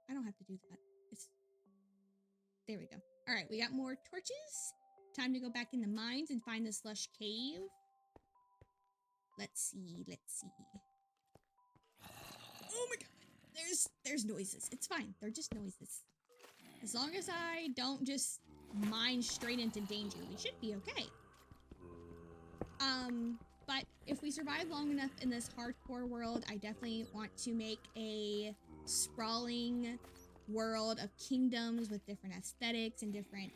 I don't have to do that. There we go. All right, we got more torches. Time to go back in the mines and find this lush cave. Let's see. Oh my god. There's noises. It's fine. They're just noises. As long as I don't just mine straight into danger, we should be okay. But if we survive long enough in this hardcore world, I definitely want to make a sprawling world of kingdoms with different aesthetics and different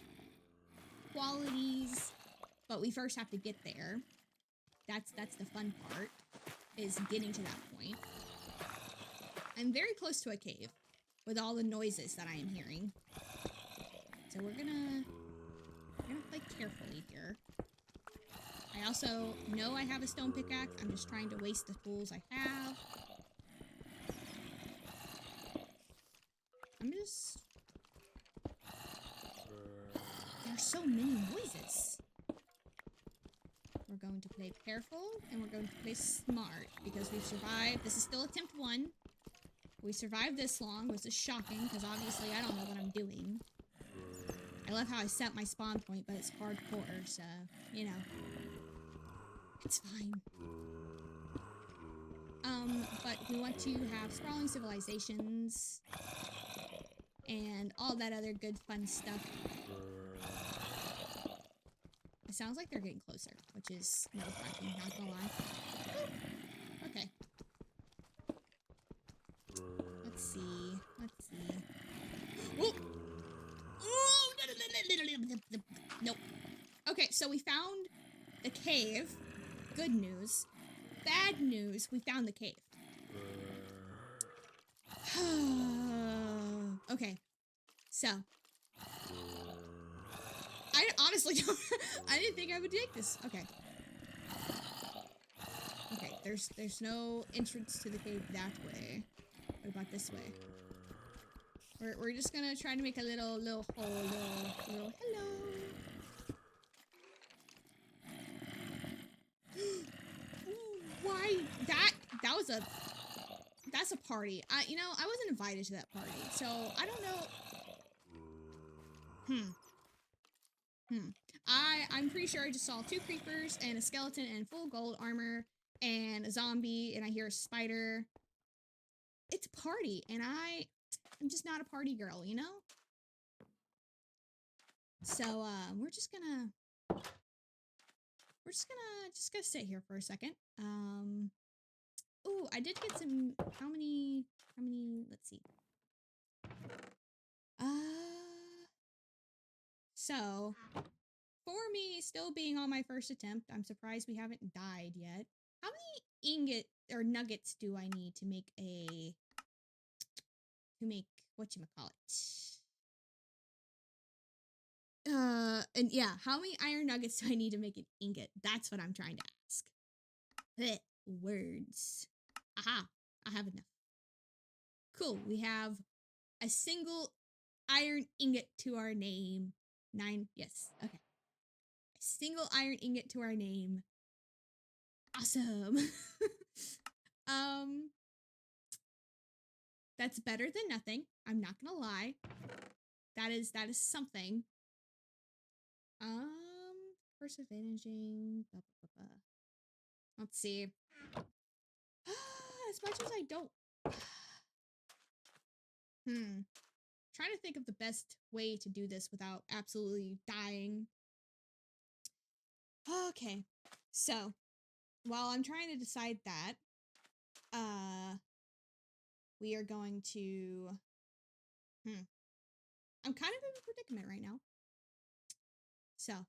qualities. But we first have to get there. That's the fun part, is getting to that point. I'm very close to a cave with all the noises that I am hearing. So we're gonna play carefully here. I also know I have a stone pickaxe. I'm just trying to waste the tools I have. There's so many noises. We're going to play careful, and we're going to play smart, because we've survived. This is still attempt 1. We survived this long, which is shocking, because obviously I don't know what I'm doing. I love how I set my spawn point, but it's hardcore, so, you know. It's fine. But we want to have sprawling civilizations and all that other good fun stuff. It sounds like they're getting closer, which is nerve-wracking, not gonna lie. Okay. Let's see. Whoa! Oh! Nope. Okay, so we found the cave. Good news. Bad news, we found the cave. Okay. So. I honestly don't. I didn't think I would take this. Okay. Okay, there's no entrance to the cave that way. What about this way? We're just gonna try to make a little hole, little hello. Why that was that's a party. You know, I wasn't invited to that party, so I don't know. I'm pretty sure I just saw 2 creepers and a skeleton in full gold armor and a zombie, and I hear a spider. It's a party, and I'm just not a party girl, you know? So, we're just gonna sit here for a second. Ooh, I did get some, how many, let's see. So, for me still being on my first attempt, I'm surprised we haven't died yet. How many ingot or nuggets do I need to make whatchamacallit? And yeah, how many iron nuggets do I need to make an ingot? That's what I'm trying to ask. Blech, words. Aha, I have enough. Cool, we have a single iron ingot to our name. 9, yes, okay. Single iron ingot to our name. Awesome. That's better than nothing. I'm not gonna lie. That is something. Persevantaging. Blah, blah, blah, blah. Let's see. As much as I don't. Trying to think of the best way to do this without absolutely dying. Okay. So, while I'm trying to decide that, we are going to. I'm kind of in a predicament right now. So,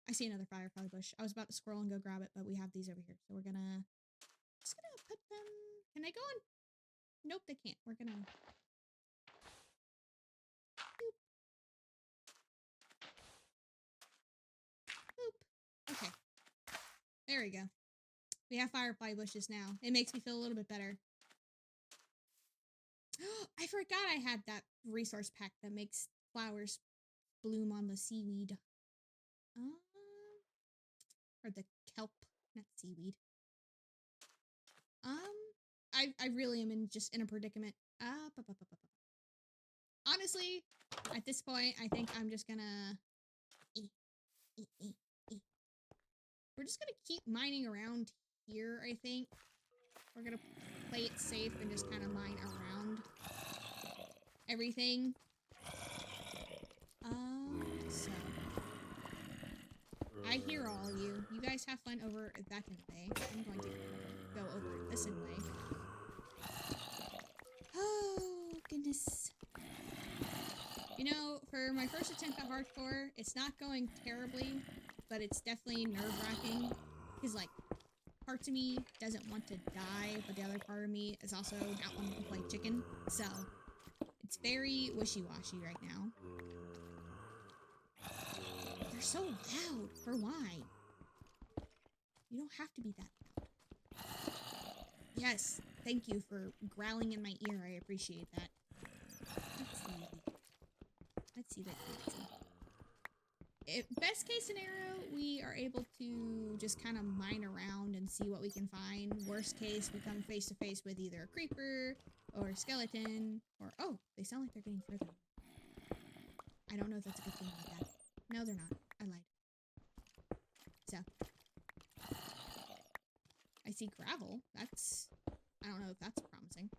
I see another firefly bush. I was about to scroll and go grab it, but we have these over here. So we're gonna, just gonna put them, can they go on? Nope, they can't. We're gonna, boop. Boop. Okay. There we go. We have firefly bushes now. It makes me feel a little bit better. I forgot I had that resource pack that makes flowers bloom on the seaweed. Or the kelp, not seaweed. I really am just in a predicament. Honestly, at this point, I think I'm just gonna. We're just gonna keep mining around here. I think we're gonna play it safe and just kind of mine around everything. So I hear all of you. You guys have fun over that way. I'm going to go over this way. Oh, goodness. You know, for my first attempt at hardcore, it's not going terribly, but it's definitely nerve-wracking. Because, like, parts of me doesn't want to die, but the other part of me is also not wanting to play chicken. So, it's very wishy-washy right now. They're so loud. For why? You don't have to be that loud. Yes, thank you for growling in my ear. I appreciate that. Let's see that. Best case scenario, we are able to just kind of mine around and see what we can find. Worst case, we come face to face with either a creeper or a skeleton or, oh, they sound like they're getting further. I don't know if that's a good thing about that. No, they're not. I lied. So, I see gravel. That's, I don't know if that's promising.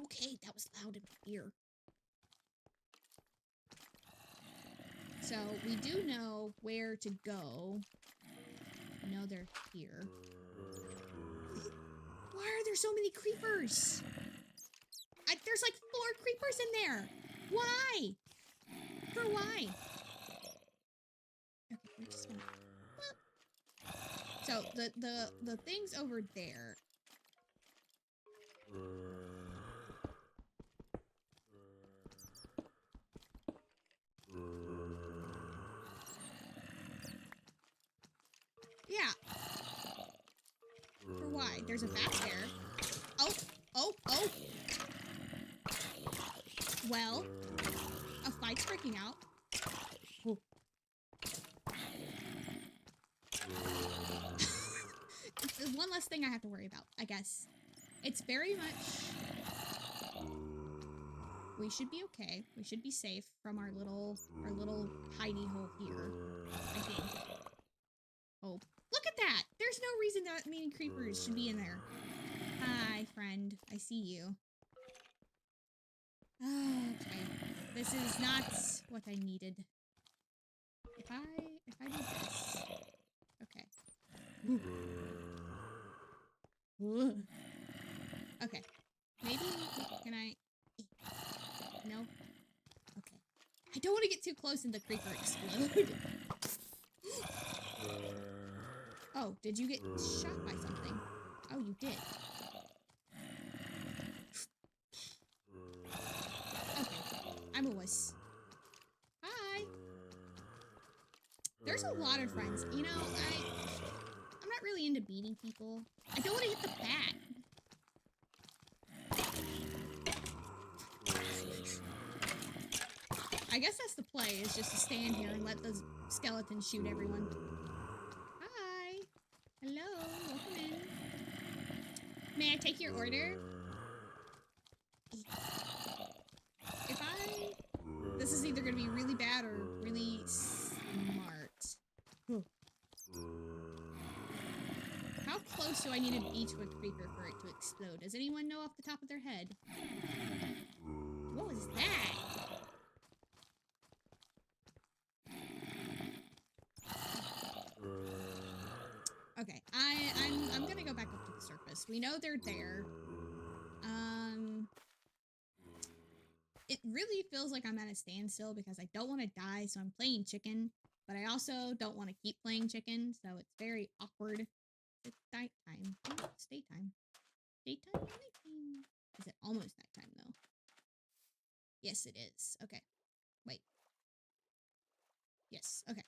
Okay, that was loud in my ear. So, we do know where to go. I know they're here. Why are there so many creepers? There's like 4 creepers in there. Why? For why? Okay, we're just gonna... So, the things over there... Yeah. For why? There's a bat there. Oh! Oh! Oh! Well, a fight's breaking out. Oh. It's one less thing I have to worry about, I guess. It's very much... We should be okay. We should be safe from our little hidey hole here, I think. Oh, look at that! There's no reason that many creepers should be in there. Hi, friend. I see you. Okay. This is not what I needed. If I do this. Okay. Ooh. Okay. Maybe, can I... No? Okay. I don't want to get too close and the creeper explode. Oh, did you get shot by something? Oh, you did. Okay. I'm a wuss. Hi. There's a lot of friends. You know, I'm not really into beating people. I don't want to hit the bat. I guess that's the play, is just to stand here and let the skeletons shoot everyone. Hi. Hello. Welcome in. May I take your order? If I... This is either going to be really bad or really smart. Ooh. How close do I need to be to a creeper for it to explode? Does anyone know off the top of their head? What was that? Okay, I'm gonna go back up to the surface. We know they're there. It really feels like I'm at a standstill because I don't want to die, so I'm playing chicken. But I also don't want to keep playing chicken, so it's very awkward. It's nighttime. Oh, it's daytime. Daytime or nighttime? Is it almost nighttime, though? Yes, it is. Okay. Wait. Yes. Okay.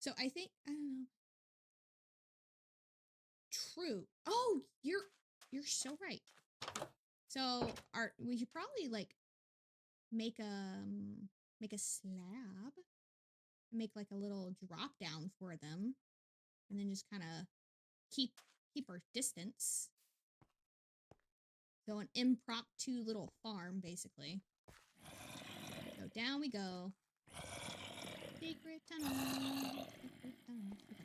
So I think... I don't know. True. Oh, you're so right. So we should probably like make a slab, make like a little drop down for them, and then just kind of keep our distance. So an impromptu little farm, basically. So down we go. Secret tunnel. Secret tunnel. Okay.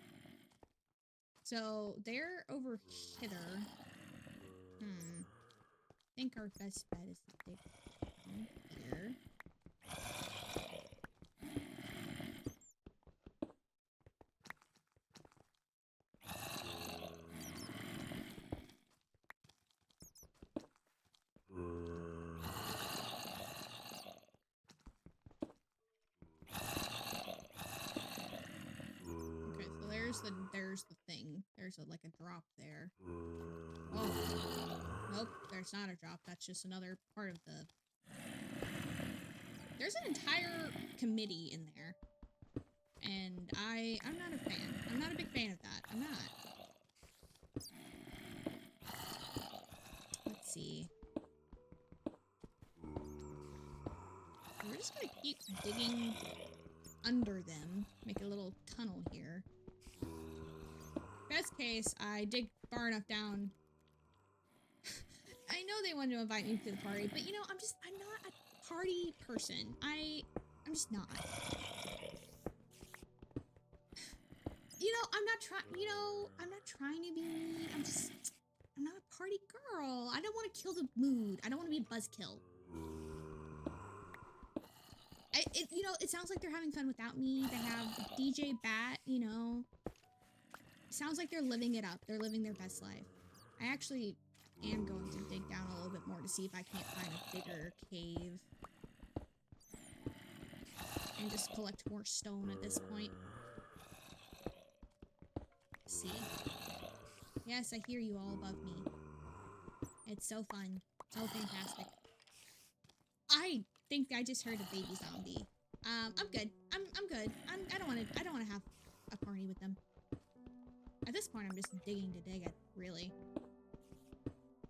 So they're over here. I think our best bet is to dig down here. Okay, so there's the thing. There's like a drop there. Oh. Nope, there's not a drop. That's just another part of the... There's an entire committee in there. And I'm not a fan. I'm not a big fan of that. I'm not. Let's see. We're just gonna keep digging under them. Make a little tunnel here. Best case, I dig far enough down. I know they wanted to invite me to the party, but you know, I'm not a party person. I'm just not. I'm not trying to be mean. I'm not a party girl. I don't want to kill the mood. I don't want to be a buzzkill. It sounds like they're having fun without me. They have DJ Bat, you know. It sounds like they're living it up. They're living their best life. I actually am going to dig down a little bit more to see if I can't find a bigger cave. And just collect more stone at this point. Let's see. Yes, I hear you all above me. It's so fun. So fantastic. I think I just heard a baby zombie. I'm good. I'm good. I don't want to have a party with them. At this point, I'm just digging to dig it, really.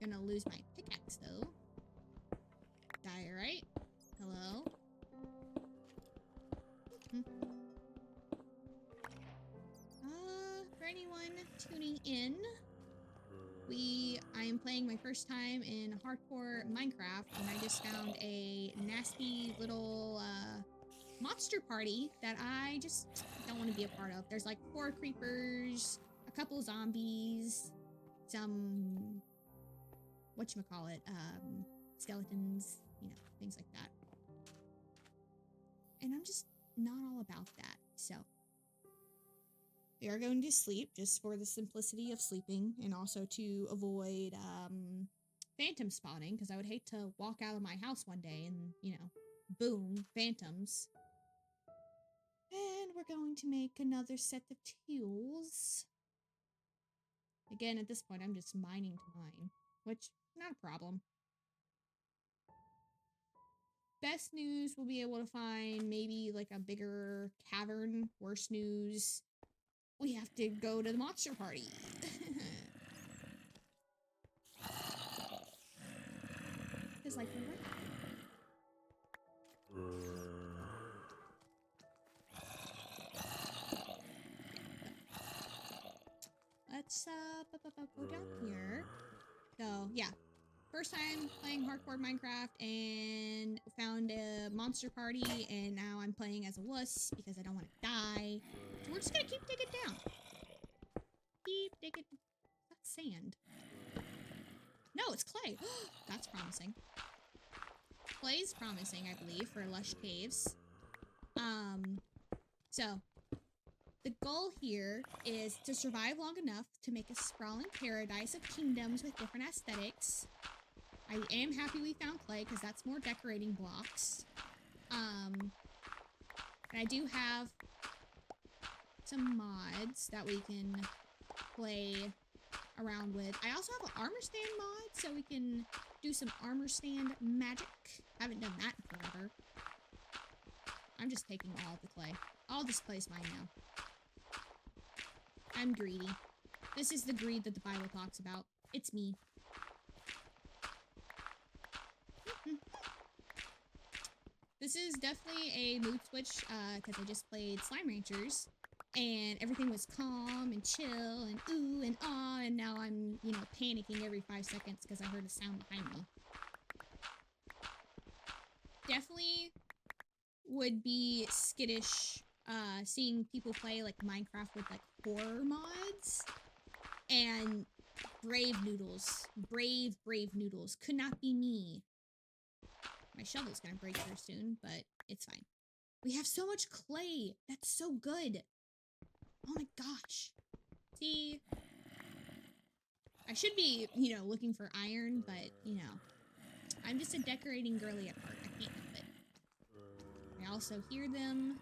Gonna lose my pickaxe, though. Diorite. Hello? For anyone tuning in, I am playing my first time in hardcore Minecraft, and I just found a nasty little, monster party that I just don't want to be a part of. There's like 4 creepers, a couple zombies, some, whatchamacallit, skeletons, you know, things like that. And I'm just not all about that, so. We are going to sleep just for the simplicity of sleeping and also to avoid, phantom spawning, because I would hate to walk out of my house one day and, you know, boom, phantoms. And we're going to make another set of tools. Again, at this point, I'm just mining to mine, which, not a problem. Best news, we'll be able to find maybe like a bigger cavern. Worst news, we have to go to the monster party. It's like, let's go down here. So yeah, first time playing hardcore Minecraft and found a monster party, and now I'm playing as a wuss because I don't want to die. So we're just gonna keep digging down. Keep digging. That's sand. No, it's clay. That's promising. Clay's promising, I believe, for lush caves. So the goal here is to survive long enough to make a sprawling paradise of kingdoms with different aesthetics. I am happy we found clay because that's more decorating blocks. And I do have some mods that we can play around with. I also have an armor stand mod, so we can do some armor stand magic. Haven't done that in forever. I'm just taking all the clay. All this clay's mine now. I'm greedy. This is the greed that the Bible talks about. It's me. This is definitely a mood switch, because I just played Slime Ranchers, and everything was calm and chill and ooh and ah, and now I'm, you know, panicking every 5 seconds because I heard a sound behind me. Definitely would be skittish, seeing people play, like, Minecraft with, like, horror mods, and brave noodles. Brave noodles. Could not be me. My shovel's gonna break here soon, but it's fine. We have so much clay. That's so good. Oh my gosh. See? I should be, you know, looking for iron, but, you know, I'm just a decorating girly at heart. I can't help it. I also hear them.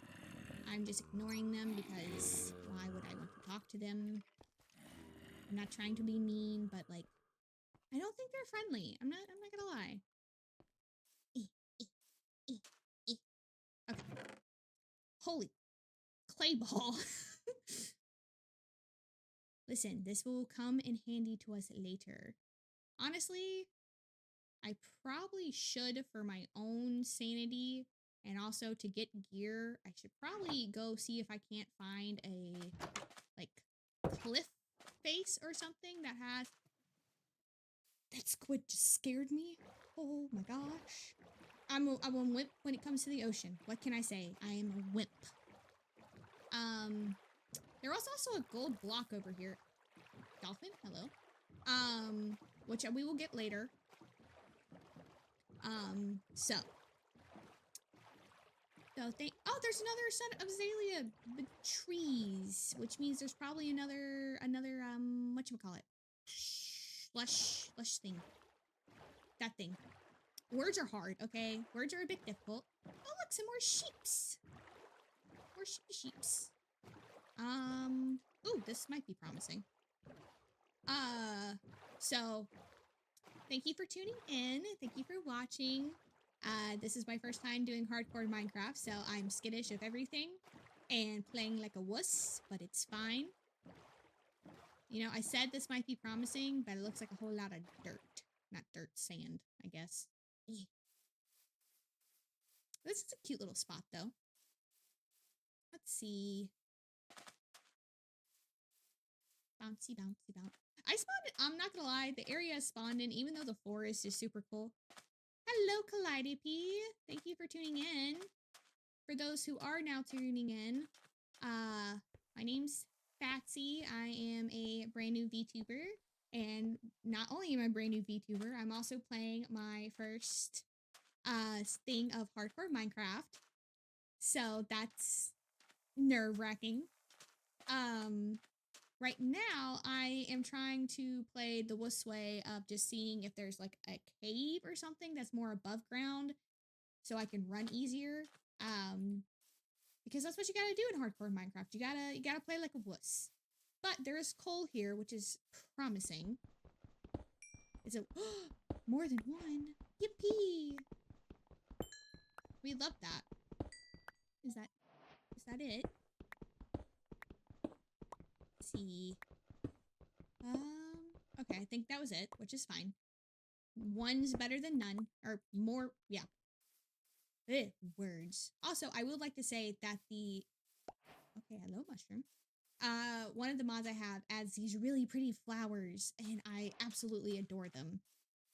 I'm just ignoring them because why would I want to talk to them? I'm not trying to be mean, but, like, I don't think they're friendly. I'm not gonna lie. Okay. Holy clay ball. Listen, this will come in handy to us later. Honestly, I probably should, for my own sanity and also to get gear, I should probably go see if I can't find a, like, cliff face or something that has... That squid just scared me. Oh my gosh. I'm a wimp when it comes to the ocean. What can I say? I am a wimp. There was also a gold block over here. Dolphin, hello. Which we will get later. So oh, there's another set of azalea trees, which means there's probably another, whatchamacallit? Lush thing. That thing. Words are hard, okay? Words are a bit difficult. Oh, look, some more sheeps. More sheeps. Ooh, this might be promising. So, thank you for tuning in. Thank you for watching. This is my first time doing hardcore Minecraft, so I'm skittish of everything and playing like a wuss, but it's fine. You know, I said this might be promising, but it looks like a whole lot of dirt. Not dirt, sand, I guess. This is a cute little spot, though. Let's see. Bouncy, bouncy, bounce. I spawned, I'm not gonna lie, the area I spawned in, even though the forest is super cool. Hello, Kaleidopy. Thank you for tuning in. For those who are now tuning in, my name's Fatsy. I am a brand new VTuber. And not only am I a brand new VTuber, I'm also playing my first thing of hardcore Minecraft. So that's nerve-wracking. Right now, I am trying to play the wuss way of just seeing if there's like a cave or something that's more above ground so I can run easier. Because that's what you gotta do in hardcore Minecraft. You gotta play like a wuss. But there is coal here, which is promising. It's a more than one. Yippee! We love that. Is that it? Let's see. Okay, I think that was it, which is fine. One's better than none, or more, yeah. Words. Also, I would like to say that okay, hello, mushroom. One of the mods I have adds these really pretty flowers, and I absolutely adore them.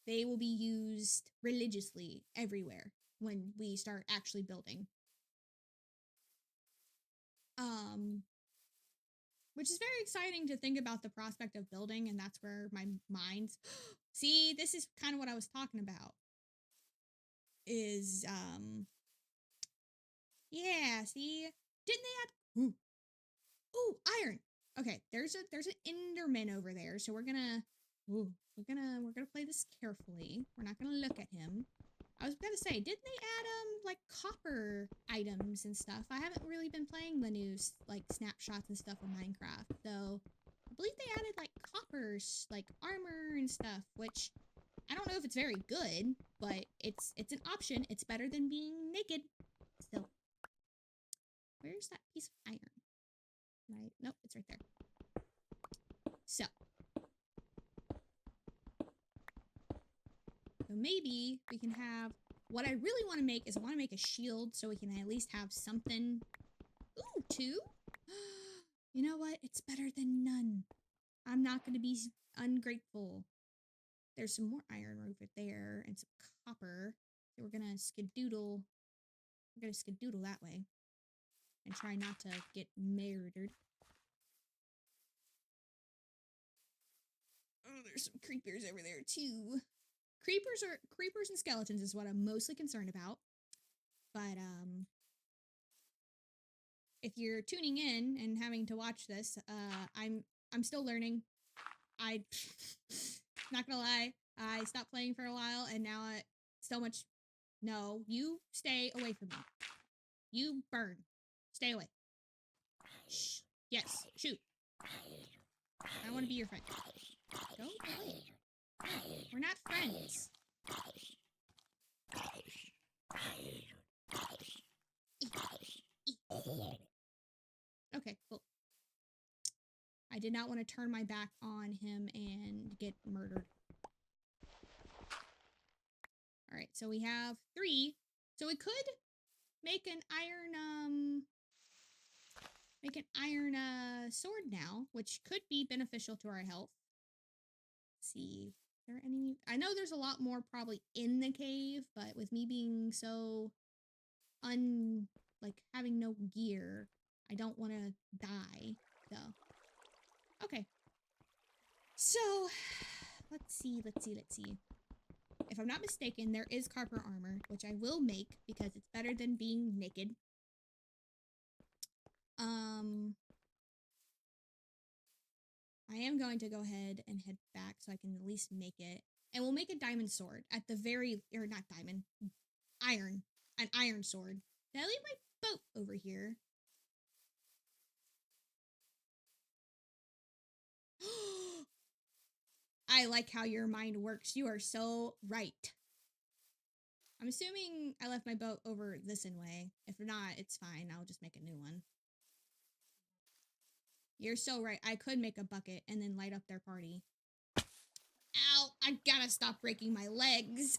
They will be used religiously everywhere when we start actually building. Which is very exciting to think about the prospect of building, and that's where my mind's see, this is kind of what I was talking about. Is yeah, see? Didn't they add ooh, iron. Okay, there's an Enderman over there, so we're gonna play this carefully. We're not gonna look at him. I was gonna say, didn't they add like copper items and stuff? I haven't really been playing the new like snapshots and stuff of Minecraft, though. I believe they added like coppers, like armor and stuff, which I don't know if it's very good, but it's an option. It's better than being naked. Still, where's that piece of iron? Right? Nope, it's right there. So maybe we can have, what I really want to make is I want to make a shield so we can at least have something. Ooh, 2? You know what? It's better than none. I'm not going to be ungrateful. There's some more iron over there and some copper. So we're going to skedoodle. We're going to skedoodle that way and try not to get murdered. Oh, there's some creepers over there too. Creepers and skeletons is what I'm mostly concerned about. But if you're tuning in and having to watch this, I'm still learning. I not gonna lie, I stopped playing for a while and now so much. No, you stay away from me. You burn. Stay away. Shh. Yes, shoot. I want to be your friend. Go away. We're not friends. Okay, cool. I did not want to turn my back on him and get murdered. Alright, so we have 3. So we could make an iron sword now, which could be beneficial to our health. Let's see. Are there any? I know there's a lot more probably in the cave, but with me being so like having no gear, I don't want to die. So okay. So let's see. If I'm not mistaken, there is copper armor, which I will make because it's better than being naked. I am going to go ahead and head back so I can at least make it. And we'll make a diamond sword at the very, or not diamond, iron. An iron sword. Did I leave my boat over here? I like how your mind works. You are so right. I'm assuming I left my boat over this way. If not, it's fine. I'll just make a new one. You're so right. I could make a bucket and then light up their party. Ow! I gotta stop breaking my legs.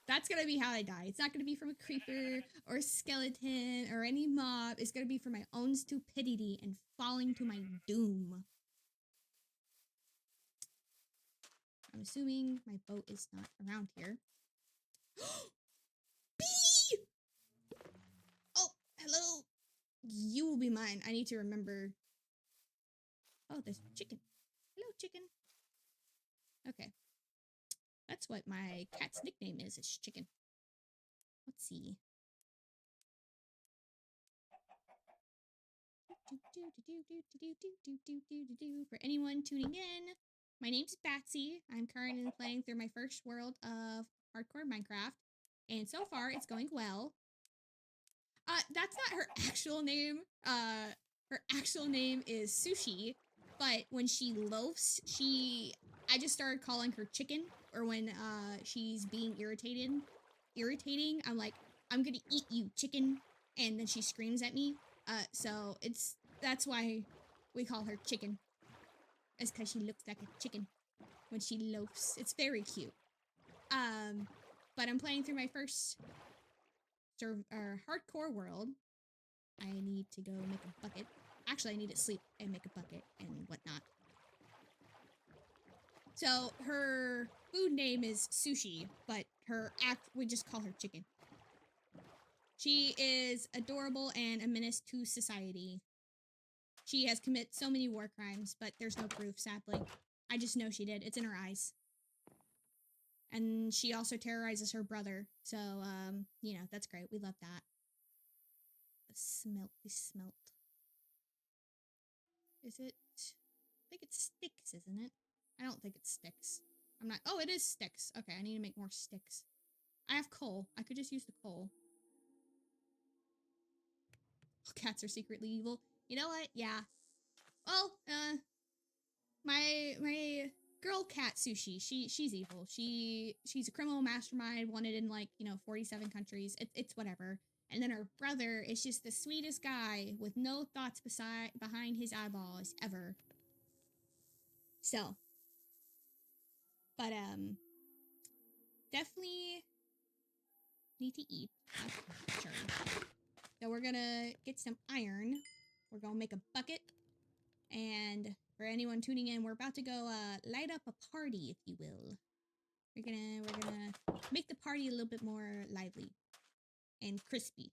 That's gonna be how I die. It's not gonna be from a creeper or a skeleton or any mob. It's gonna be from my own stupidity and falling to my doom. I'm assuming my boat is not around here. Bee! Oh, hello. You will be mine. I need to remember. Oh, there's chicken. Hello, chicken. Okay. That's what my cat's nickname is chicken. Let's see. For anyone tuning in, my name's Batsy. I'm currently playing through my first world of hardcore Minecraft, and so far it's going well. That's not her actual name. Her actual name is Sushi, but when she loafs, I just started calling her chicken, or when she's being irritating, I'm like, I'm gonna eat you, chicken, and then she screams at me. So that's why we call her chicken. It's because she looks like a chicken when she loafs. It's very cute. But I'm playing through my first hardcore world. I need to go make a bucket. Actually, I need to sleep and make a bucket and whatnot. So her food name is Sushi, but we just call her Chicken. She is adorable and a menace to society. She has committed so many war crimes, but there's no proof, sadly. I just know she did. It's in her eyes. And she also terrorizes her brother. So, you know, that's great. We love that. The smelt. Is it? I think it's sticks, isn't it? I don't think it's sticks. I'm not. Oh, it is sticks. Okay, I need to make more sticks. I have coal. I could just use the coal. Cats are secretly evil. You know what? Yeah. Well, my girl cat Sushi, she's evil. She's a criminal mastermind, wanted in like, you know, 47 countries. It's whatever. And then her brother is just the sweetest guy with no thoughts behind his eyeballs ever. So, but definitely need to eat. Sure. So we're gonna get some iron. We're gonna make a bucket. And for anyone tuning in, we're about to go light up a party, if you will. We're gonna make the party a little bit more lively and crispy.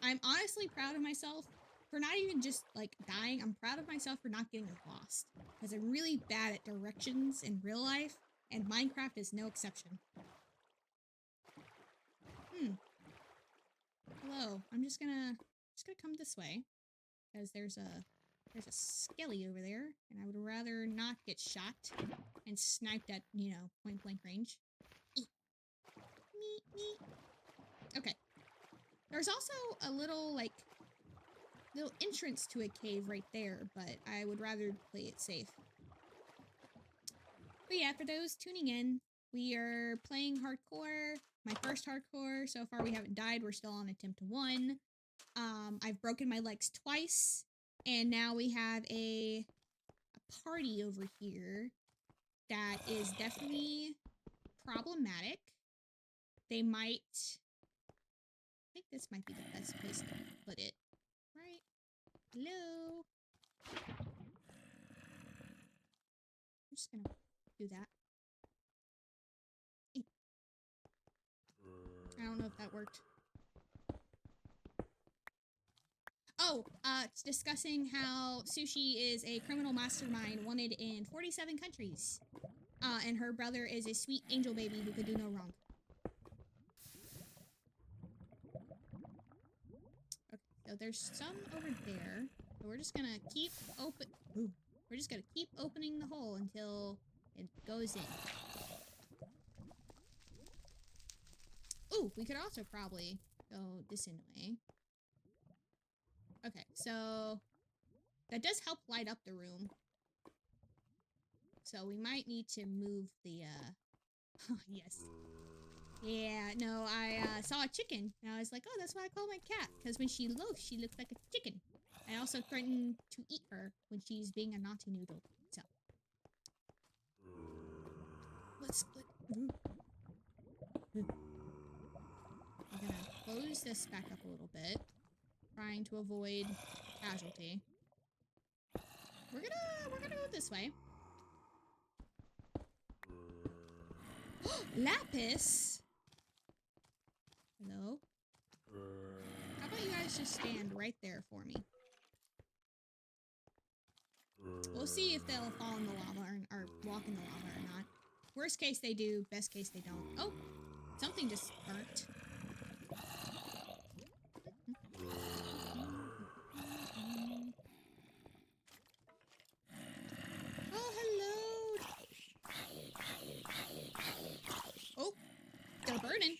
I'm honestly proud of myself for not even just like dying. I'm proud of myself for not getting lost, because I'm really bad at directions in real life, and Minecraft is no exception. Hello. I'm just gonna come this way, because there's a skelly over there, and I would rather not get shot and sniped at, you know, point blank range. Okay. There's also a little entrance to a cave right there, but I would rather play it safe. But yeah, for those tuning in, we are playing hardcore. My first hardcore. So far we haven't died. We're still on attempt 1. I've broken my legs twice, and now we have a party over here that is definitely problematic. They might... I think this might be the best place to put it. Right? Hello? I'm just gonna do that. I don't know if that worked. Oh, it's discussing how Sushi is a criminal mastermind wanted in 47 countries. And her brother is a sweet angel baby who could do no wrong. Okay, so there's some over there. So we're just gonna keep We're just gonna keep opening the hole until it goes in. Ooh, we could also probably go this way. Okay, so that does help light up the room. So we might need to move the, yes. Yeah, no, I saw a chicken, and I was like, oh, that's why I call my cat, because when she looks like a chicken. I also threaten to eat her when she's being a naughty noodle, so. Let's split. We're gonna close this back up a little bit, trying to avoid casualty. We're gonna go this way. Lapis? Hello? How about you guys just stand right there for me? We'll see if they'll fall in the lava or walk in the lava or not. Worst case they do, best case they don't. Oh! Something just burnt. Oh, hello! Oh! They're burning!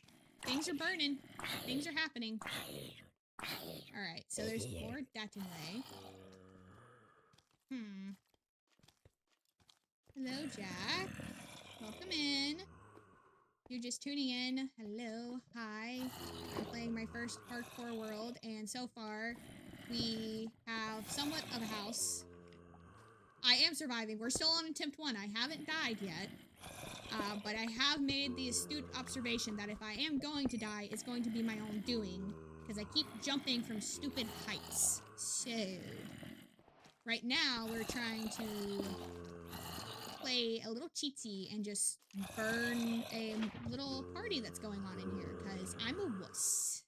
Things are burning. Things are happening. Alright, so there's more that way. Hello, Jack. Welcome in. You're just tuning in. Hello. Hi. I'm playing my first hardcore world, and so far, we have somewhat of a house. I am surviving. We're still on attempt 1. I haven't died yet. But I have made the astute observation that if I am going to die, it's going to be my own doing. because I keep jumping from stupid heights. So, right now we're trying to play a little cheatsy and just burn a little party that's going on in here, because I'm a wuss.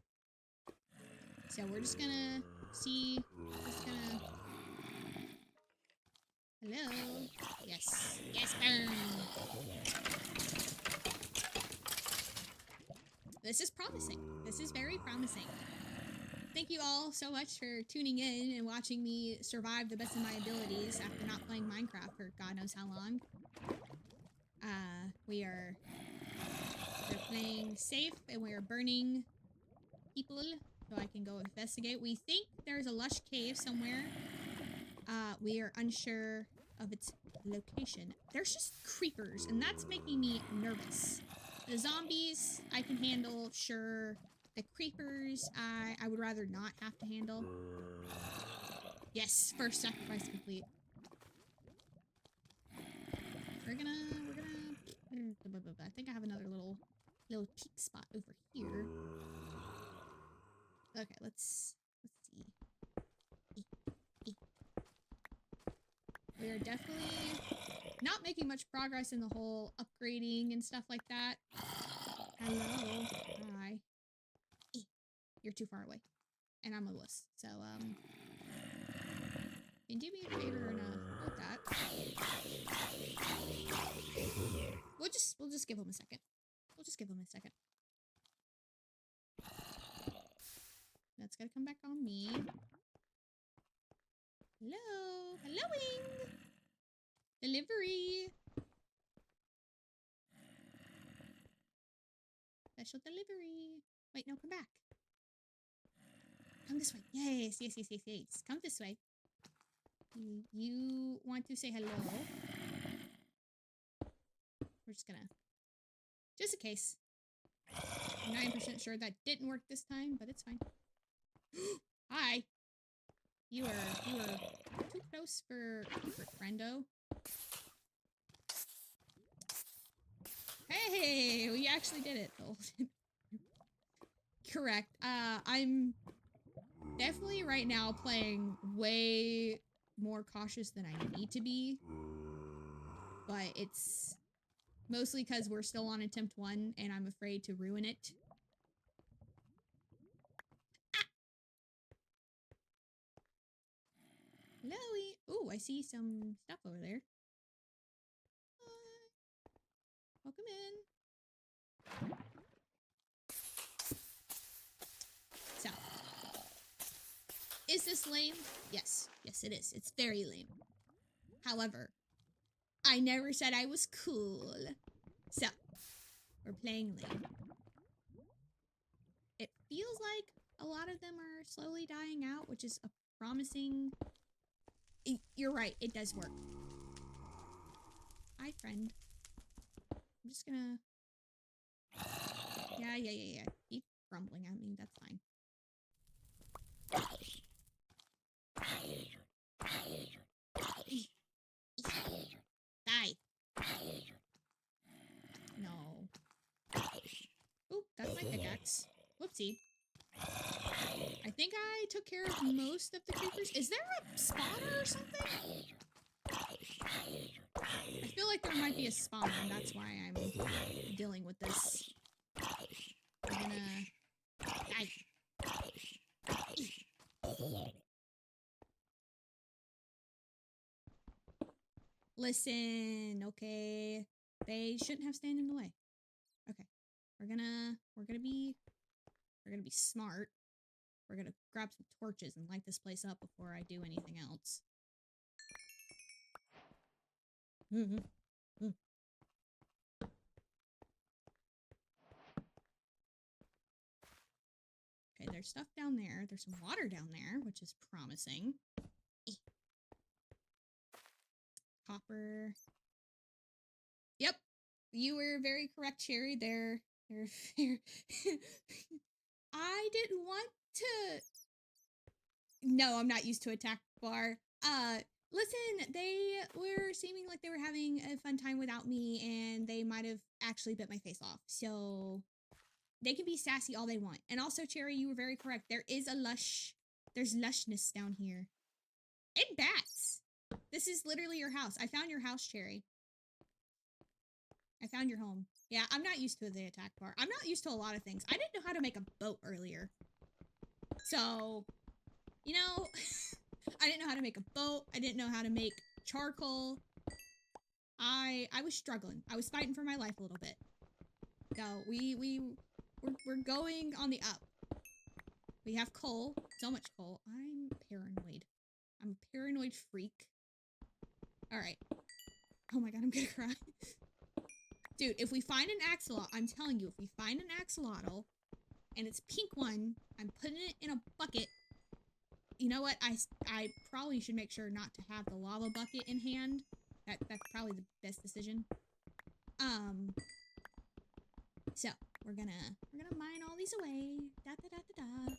So we're just gonna see, hello? Yes. Yes, burn! This is promising. This is very promising. Thank you all so much for tuning in and watching me survive the best of my abilities after not playing Minecraft for God knows how long. We're playing safe and we're burning people so I can go investigate. We think there's a lush cave somewhere. We are unsure of its location. There's just creepers, and that's making me nervous. The zombies I can handle, sure. The creepers I would rather not have to handle. Yes, first sacrifice complete. We're gonna I think I have another little peak spot over here. Okay, let's see. We are definitely not making much progress in the whole upgrading and stuff like that. Hello. Hi. You're too far away. And I'm a wuss. So, can you do me a favor and, hold that? We'll just give him a second. We'll just give him a second. That's gotta come back on me. Hello? Helloing! Delivery! Special delivery. Wait, no, come back. Come this way. Yes, yes, yes, yes, yes. Come this way. You want to say hello? We're just gonna... Just in case. I'm 9% sure that didn't work this time, but it's fine. Hi. You are too close for friendo. Hey, we actually did it. Correct. I'm definitely right now playing way more cautious than I need to be. But it's mostly because we're still on attempt 1 and I'm afraid to ruin it. Hello. Ooh, I see some stuff over there. Welcome in. So, is this lame? Yes. Yes, it is. It's very lame. However, I never said I was cool. So, we're playing lame. It feels like a lot of them are slowly dying out, which is a promising... You're right, it does work. Hi, friend. I'm just gonna... Yeah. Keep grumbling at me, that's fine. Die. No. Oop, that's my pickaxe. Whoopsie. I think I took care of most of the creepers. Is there a spawner or something? I feel like there might be a spawner, and that's why I'm dealing with this. I'm gonna... Die. Listen, okay? They shouldn't have stand in the way. Okay. We're gonna be smart. We're gonna grab some torches and light this place up before I do anything else. Okay, there's stuff down there. There's some water down there, which is promising. Copper. Yep, you were very correct, Sherry. They're I didn't want to... No, I'm not used to attack bar. Listen, they were seeming like they were having a fun time without me, and they might have actually bit my face off. So, they can be sassy all they want. And also, Cherry, you were very correct. There's lushness down here. And bats. This is literally your house. I found your house, Cherry. I found your home. Yeah, I'm not used to the attack bar. I'm not used to a lot of things. I didn't know how to make a boat earlier. So, you know, I didn't know how to make a boat. I didn't know how to make charcoal. I was struggling. I was fighting for my life a little bit. So we're going on the up. We have coal. So much coal. I'm paranoid. I'm a paranoid freak. Alright. Oh my god, I'm gonna cry. Dude, if we find an axolotl, I'm telling you, if we find an axolotl, and it's pink one, I'm putting it in a bucket. You know what? I probably should make sure not to have the lava bucket in hand. That's probably the best decision. So we're gonna mine all these away. Da da da da da.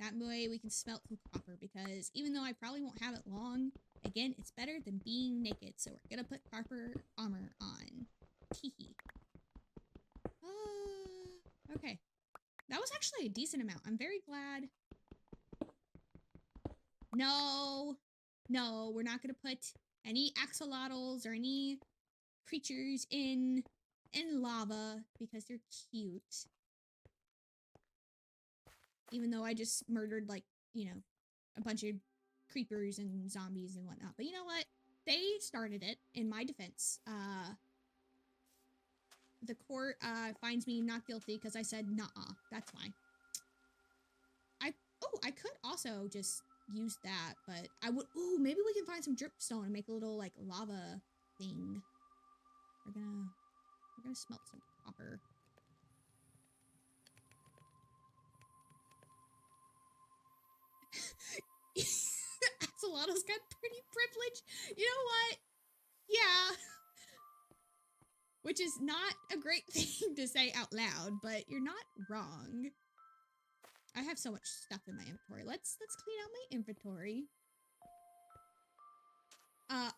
That way we can smelt some copper, because even though I probably won't have it long, again, it's better than being naked. So we're gonna put copper armor on. Teehee. Okay. That was actually a decent amount. I'm very glad. No, we're not gonna put any axolotls or any creatures in lava because they're cute. Even though I just murdered, like, you know, a bunch of creepers and zombies and whatnot. But you know what? They started it, in my defense. The court finds me not guilty because I said, nuh-uh, that's fine. I could also just use that, but I would, ooh, maybe we can find some dripstone and make a little, like, lava thing. We're gonna smelt some copper. Axolotls got pretty privilege. You know what? Yeah. Which is not a great thing to say out loud, but you're not wrong. I have so much stuff in my inventory. Let's clean out my inventory.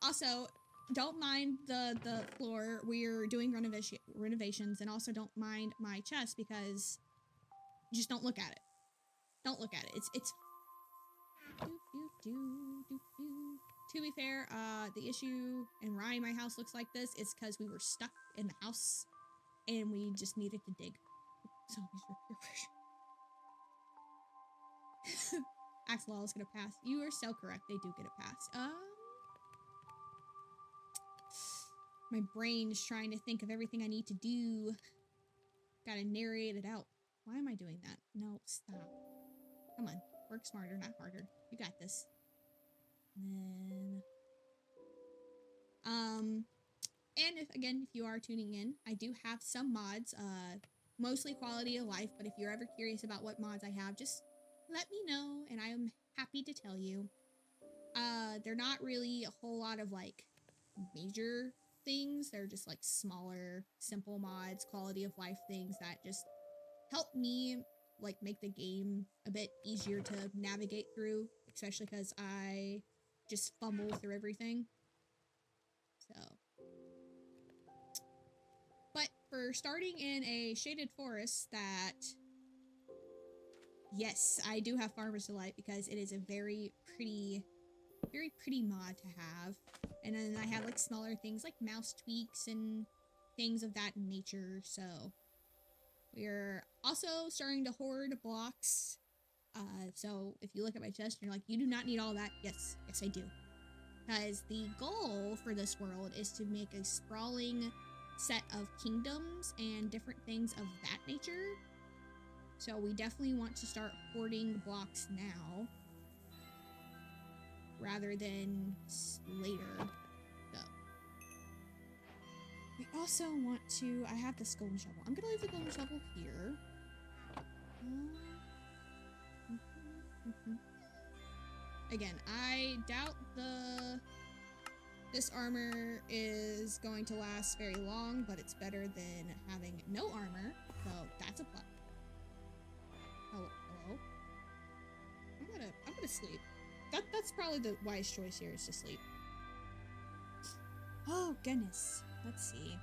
Also, don't mind the floor. We're doing renovations, and also don't mind my chest because just don't look at it. Don't look at it. It's To be fair, the issue and why my house looks like this is because we were stuck in the house and we just needed to dig. Zombies rip your fish. Axolotl is gonna pass. You are so correct. They do get a pass. My brain is trying to think of everything I need to do. Gotta narrate it out. Why am I doing that? No, stop. Come on. Work smarter, not harder. You got this. And then, and if you are tuning in, I do have some mods, mostly quality of life, but if you're ever curious about what mods I have, just let me know, and I am happy to tell you. They're not really a whole lot of, like, major things. They're just, like, smaller, simple mods, quality of life things that just help me, like, make the game a bit easier to navigate through, especially because I just fumble through everything. So, but for starting in a shaded forest that, yes, I do have Farmer's Delight because it is a very pretty mod to have. And then I have, like, smaller things like mouse tweaks and things of that nature. So we're also starting to hoard blocks. So if you look at my chest and you're like, you do not need all that. Yes, I do. Because the goal for this world is to make a sprawling set of kingdoms and different things of that nature. So we definitely want to start hoarding blocks now, rather than later. So we also want to, I have this golden shovel. I'm gonna leave the golden shovel here. Again, I doubt this armor is going to last very long, but it's better than having no armor, so that's a plus. Hello? I'm gonna sleep. That's probably the wise choice here, is to sleep. Oh goodness. Let's see.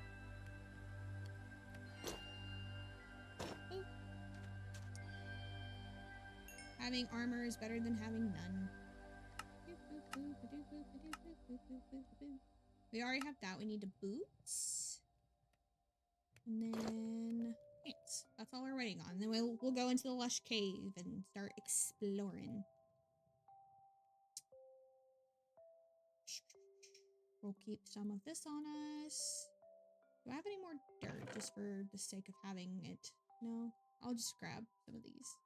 Having armor is better than having none. We already have that. We need the boots. And then pants. That's all we're waiting on. Then we'll go into the lush cave and start exploring. We'll keep some of this on us. Do I have any more dirt just for the sake of having it? No? I'll just grab some of these.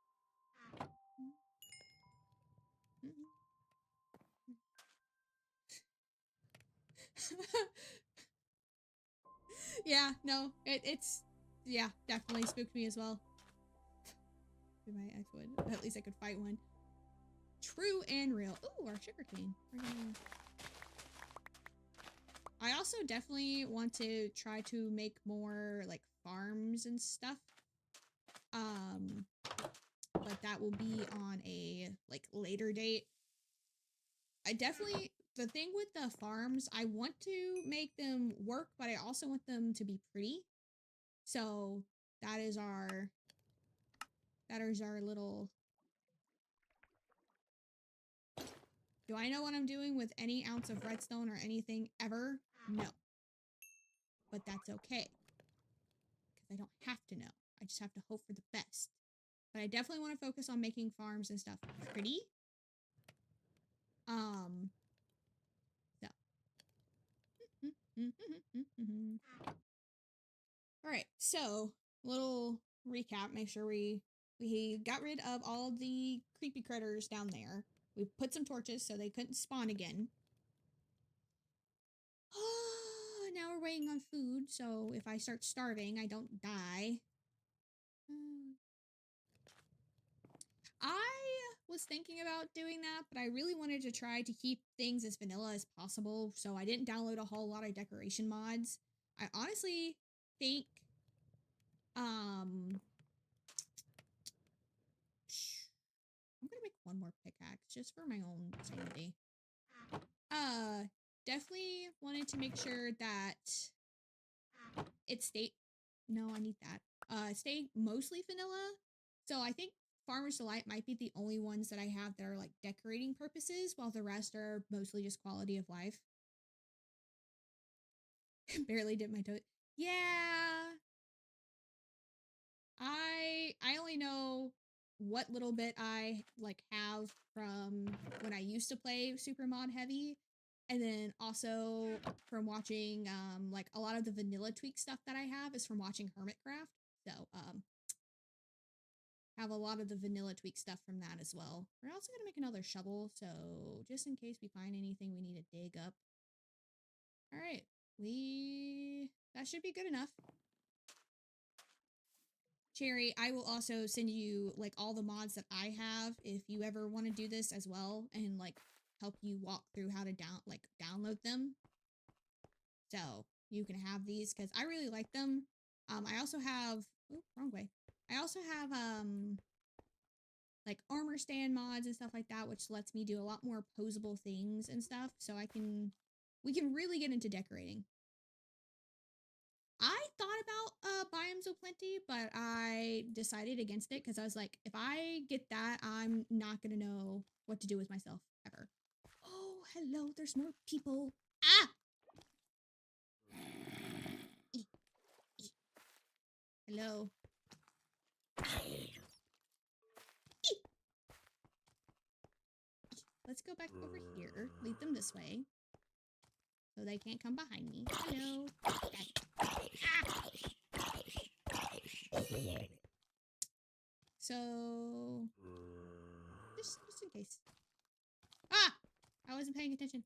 Yeah, no, it's yeah, definitely spooked me as well. My ex would. At least I could fight one. True and real. Ooh, our sugarcane. I also definitely want to try to make more like farms and stuff. But that will be on a like later date. I definitely, the thing with the farms, I want to make them work, but I also want them to be pretty. So that is our little. Do I know what I'm doing with any ounce of redstone or anything ever? No. But that's okay. Because I don't have to know. I just have to hope for the best. But I definitely want to focus on making farms and stuff pretty. So. Alright, so, little recap. Make sure we got rid of all the creepy critters down there. We put some torches so they couldn't spawn again. Now we're waiting on food, so if I start starving, I don't die. I was thinking about doing that, but I really wanted to try to keep things as vanilla as possible, so I didn't download a whole lot of decoration mods. I honestly think, I'm gonna make one more pickaxe just for my own sanity. Definitely wanted to make sure that it stayed, no, I need that. Stay mostly vanilla. So I think Farmer's Delight might be the only ones that I have that are like decorating purposes, while the rest are mostly just quality of life. Barely dipped my toe. Yeah. I only know what little bit I like have from when I used to play Super Mod Heavy, and then also from watching like a lot of the vanilla tweak stuff that I have is from watching Hermitcraft. So have a lot of the vanilla tweak stuff from that as well. We're also gonna make another shovel, so just in case we find anything we need to dig up. All right, that should be good enough. Cherry, I will also send you like all the mods that I have if you ever want to do this as well, and like help you walk through how to download them. So you can have these because I really like them. I also have, oh, wrong way. I also have like armor stand mods and stuff like that, which lets me do a lot more posable things and stuff. So we can really get into decorating. I thought about Biomes of Plenty, but I decided against it because I was like, if I get that, I'm not gonna know what to do with myself ever. Oh, hello, there's more people. Ah! Hello. Let's go back over here. Lead them this way. So they can't come behind me. Hello. Ah! So, just in case. Ah! I wasn't paying attention.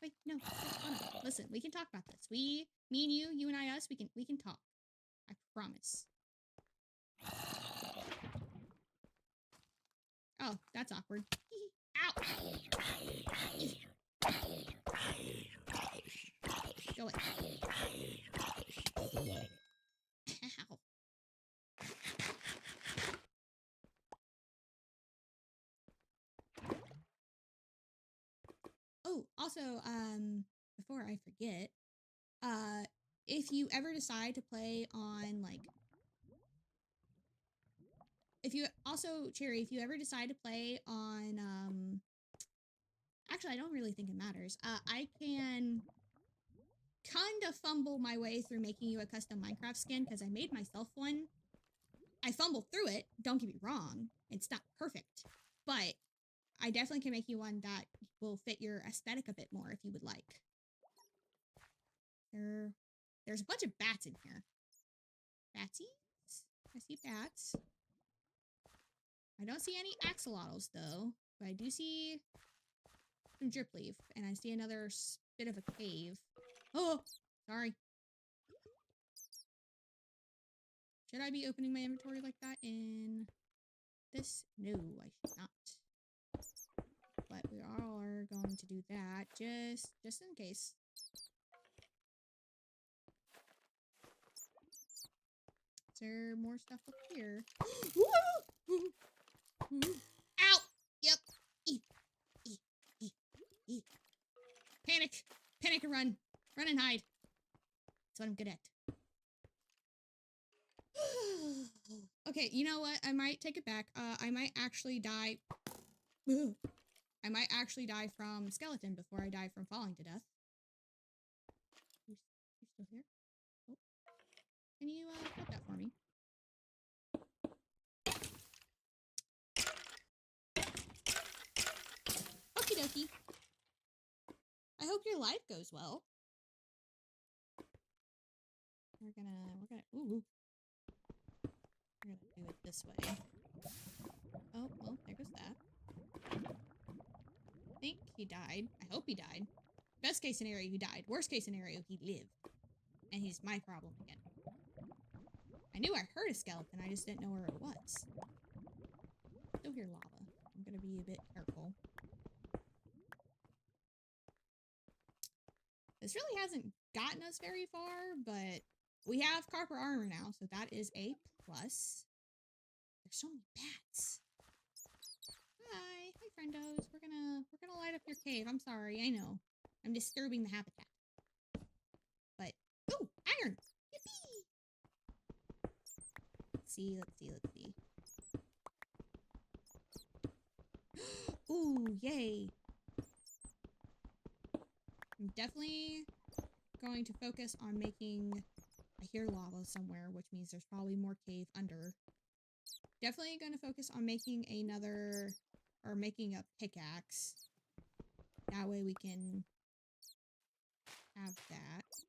Wait, no. Oh, no. Listen, we can talk about this. Me and you and I, us, we can talk. I promise. Oh, that's awkward. Ow! Go away. Ow. Oh, also, before I forget, if you ever decide to play on, like, if you also, Cherry, if you ever decide to play on, actually, I don't really think it matters. I can kind of fumble my way through making you a custom Minecraft skin because I made myself one. I fumbled through it. Don't get me wrong. It's not perfect, but I definitely can make you one that will fit your aesthetic a bit more if you would like. There's a bunch of bats in here. Batsies? I see bats. I don't see any axolotls though, but I do see some drip leaf, and I see another bit of a cave. Oh, sorry. Should I be opening my inventory like that in this? No, I should not. But we are going to do that just in case. Is there more stuff up here? Ow! Yep. Panic! Panic and run! Run and hide. That's what I'm good at. Okay, you know what? I might take it back. I might actually die. I might actually die from skeleton before I die from falling to death. You still here? Oh. Can you put that for me? Okie dokie. I hope your life goes well. We're gonna, ooh. We're gonna do it this way. Oh, well, there goes that. I think he died. I hope he died. Best case scenario, he died. Worst case scenario, he lived. And he's my problem again. I knew I heard a skeleton, I just didn't know where it was. Still hear lava. I'm gonna be a bit careful. This really hasn't gotten us very far, but we have copper armor now, so that is a plus. There's so many bats. Hi, friendos. We're gonna light up your cave. I'm sorry, I know. I'm disturbing the habitat. But ooh, iron! Yippee! Let's see. Ooh, yay! I'm definitely going to focus on making... I hear lava somewhere, which means there's probably more cave under. Definitely going to focus on making another... or making a pickaxe. That way we can have that.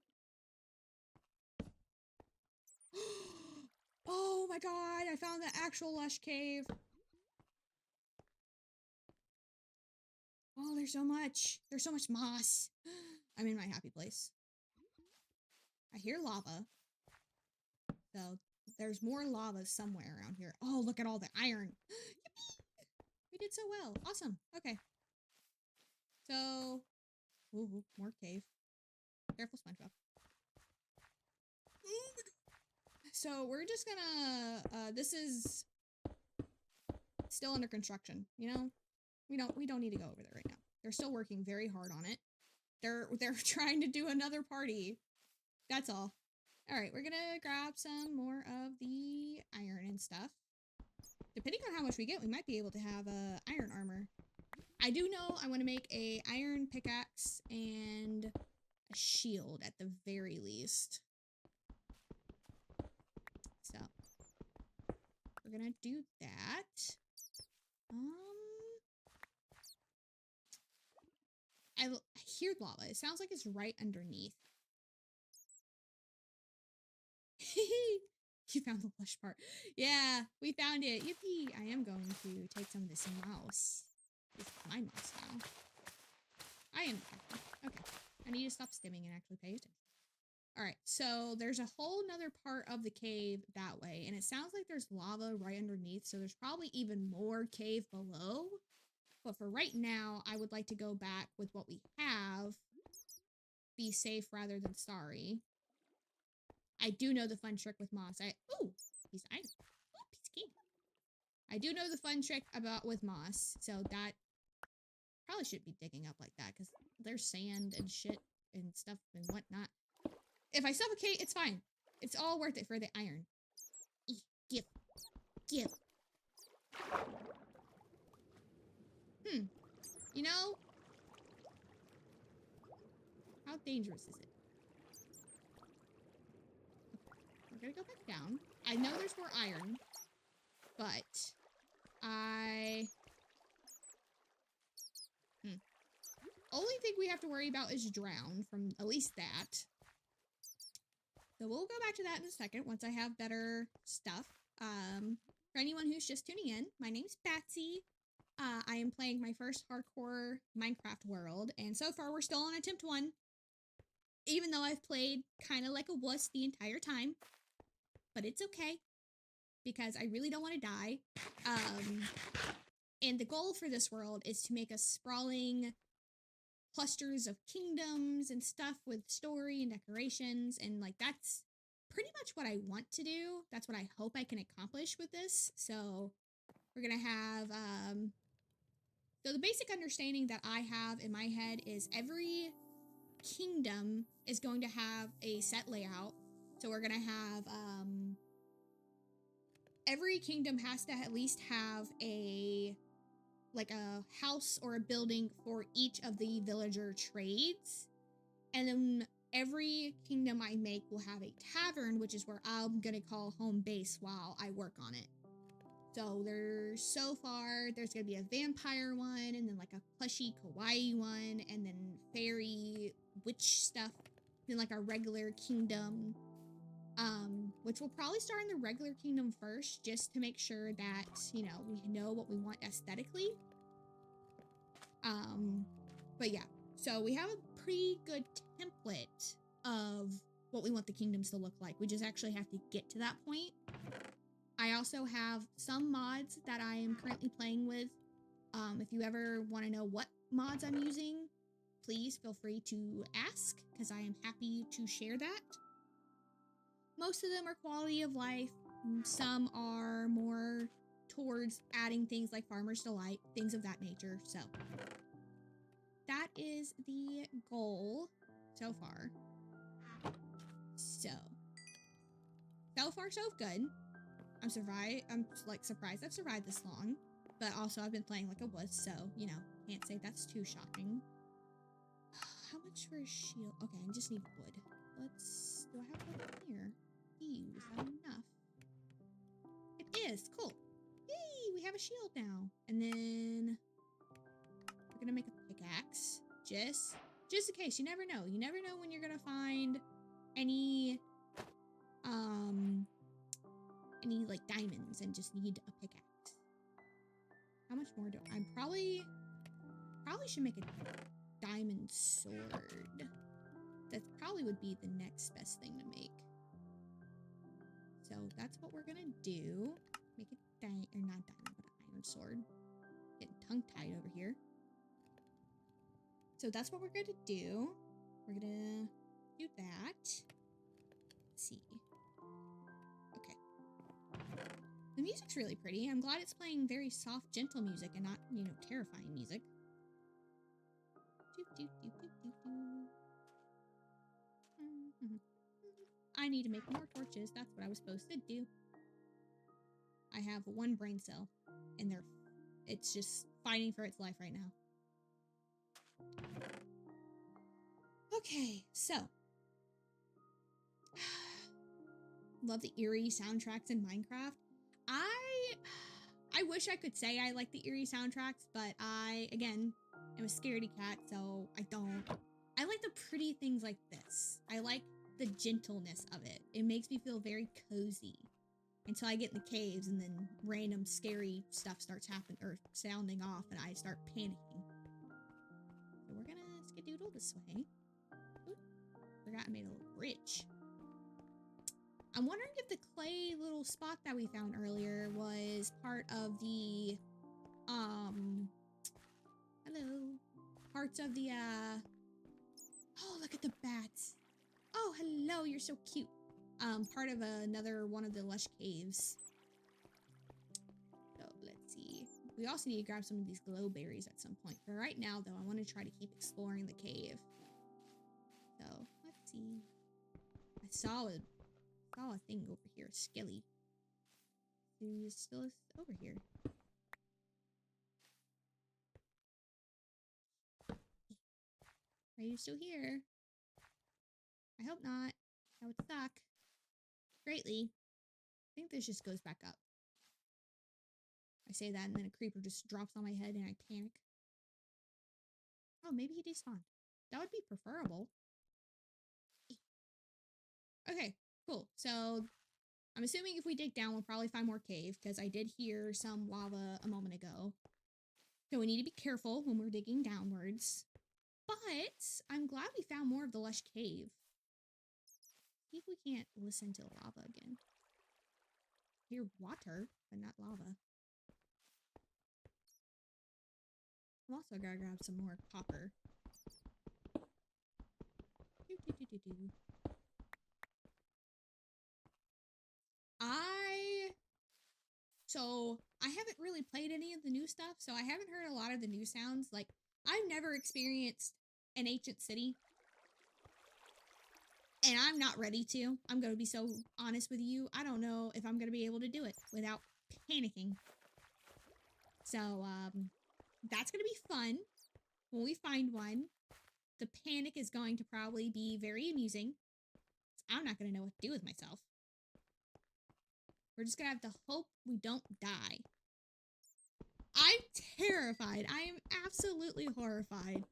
Oh my god! I found the actual lush cave! Oh, there's so much! There's so much moss! I'm in my happy place. I hear lava. So, there's more lava somewhere around here. Oh, look at all the iron! Yippee! We did so well. Awesome. Okay. So, ooh, more cave. Careful, SpongeBob. So, we're just gonna, this is still under construction, you know? We don't need to go over there right now. They're still working very hard on it. They're trying to do another party. That's all. Alright, we're gonna grab some more of the iron and stuff. Depending on how much we get, we might be able to have iron armor. I do know I want to make a iron pickaxe and a shield at the very least. So, we're gonna do that. I hear lava. It sounds like it's right underneath. You found the lush part. Yeah, we found it. Yippee! I am going to take some of this mouse. It's my mouse now. I am happy. Okay. I need to stop stimming and actually pay attention. Alright, so there's a whole nother part of the cave that way, and it sounds like there's lava right underneath, so there's probably even more cave below. But for right now, I would like to go back with what we have. Be safe rather than sorry. I do know the fun trick with moss. Ooh, piece of iron. Ooh, piece of king. I do know the fun trick with moss, so that probably shouldn't be digging up like that because there's sand and shit and stuff and whatnot. If I suffocate, it's fine. It's all worth it for the iron. Give. You know, how dangerous is it? We're gonna go back down. I know there's more iron, but only thing we have to worry about is drown from at least that. So we'll go back to that in a second once I have better stuff. For anyone who's just tuning in, my name's Batsy. I am playing my first hardcore Minecraft world, and so far we're still on attempt 1. Even though I've played kind of like a wuss the entire time. But it's okay, because I really don't want to die. And the goal for this world is to make a sprawling clusters of kingdoms and stuff with story and decorations, and like that's pretty much what I want to do. That's what I hope I can accomplish with this. So we're gonna have so the basic understanding that I have in my head is every kingdom is going to have a set layout. So we're gonna have every kingdom has to at least have a house or a building for each of the villager trades. And then every kingdom I make will have a tavern, which is where I'm gonna call home base while I work on it. So there's gonna be a vampire one, and then like a plushy kawaii one, and then fairy witch stuff, then like a regular kingdom. Which we'll probably start in the regular kingdom first, just to make sure that, you know, we know what we want aesthetically. But yeah, so we have a pretty good template of what we want the kingdoms to look like. We just actually have to get to that point. I also have some mods that I am currently playing with. If you ever want to know what mods I'm using, please feel free to ask, because I am happy to share that. Most of them are quality of life. Some are more towards adding things like Farmer's Delight, things of that nature. So that is the goal so far. So far so good. I'm surprised I've survived this long, but also I've been playing like a wuss, so, you know, can't say that's too shocking. How much for a shield? Okay, I just need wood. Do I have wood here? Is that enough? It is. Cool. Yay, we have a shield now. And then we're gonna make a pickaxe. Just in case. You never know. You never know when you're gonna find any like diamonds and just need a pickaxe. How much more do I probably should make a diamond sword. That probably would be the next best thing to make. So that's what we're gonna do. Make a not diamond, but an iron sword. Getting tongue-tied over here. So that's what we're gonna do. We're gonna do that. Let's see. Okay. The music's really pretty. I'm glad it's playing very soft, gentle music and not, you know, terrifying music. I need to make more torches. That's what I was supposed to do. I have one brain cell, and it's just fighting for its life right now. Okay, so love the eerie soundtracks in Minecraft. I wish I could say I like the eerie soundtracks, but I, again, am a scaredy cat, so I don't. I like the pretty things like this. I like the gentleness of it. It makes me feel very cozy until I get in the caves and then random scary stuff starts happening or sounding off and I start panicking. So we're gonna skedoodle this way. Ooh, forgot I made a little bridge. I'm wondering if the clay little spot that we found earlier was part of the, parts of the, oh, look at the bats. Oh, hello, you're so cute. Part of another one of the lush caves. So, let's see. We also need to grab some of these glow berries at some point. For right now, though, I want to try to keep exploring the cave. So, let's see. I saw a thing over here, Skilly. Who's still over here? Are you still here? I hope not. That would suck. Greatly. I think this just goes back up. I say that and then a creeper just drops on my head and I panic. Oh, maybe he despawned. That would be preferable. Okay, cool. So I'm assuming if we dig down, we'll probably find more cave because I did hear some lava a moment ago. So we need to be careful when we're digging downwards. But I'm glad we found more of the lush cave. See if we can't listen to the lava again. I hear water, but not lava. I'm also gonna grab some more copper. I haven't really played any of the new stuff, so I haven't heard a lot of the new sounds. Like, I've never experienced an ancient city. And I'm not ready to. I'm gonna be so honest with you. I don't know if I'm gonna be able to do it without panicking. So, that's gonna be fun when we find one. The panic is going to probably be very amusing. I'm not gonna know what to do with myself. We're just gonna have to hope we don't die. I'm terrified. I am absolutely horrified.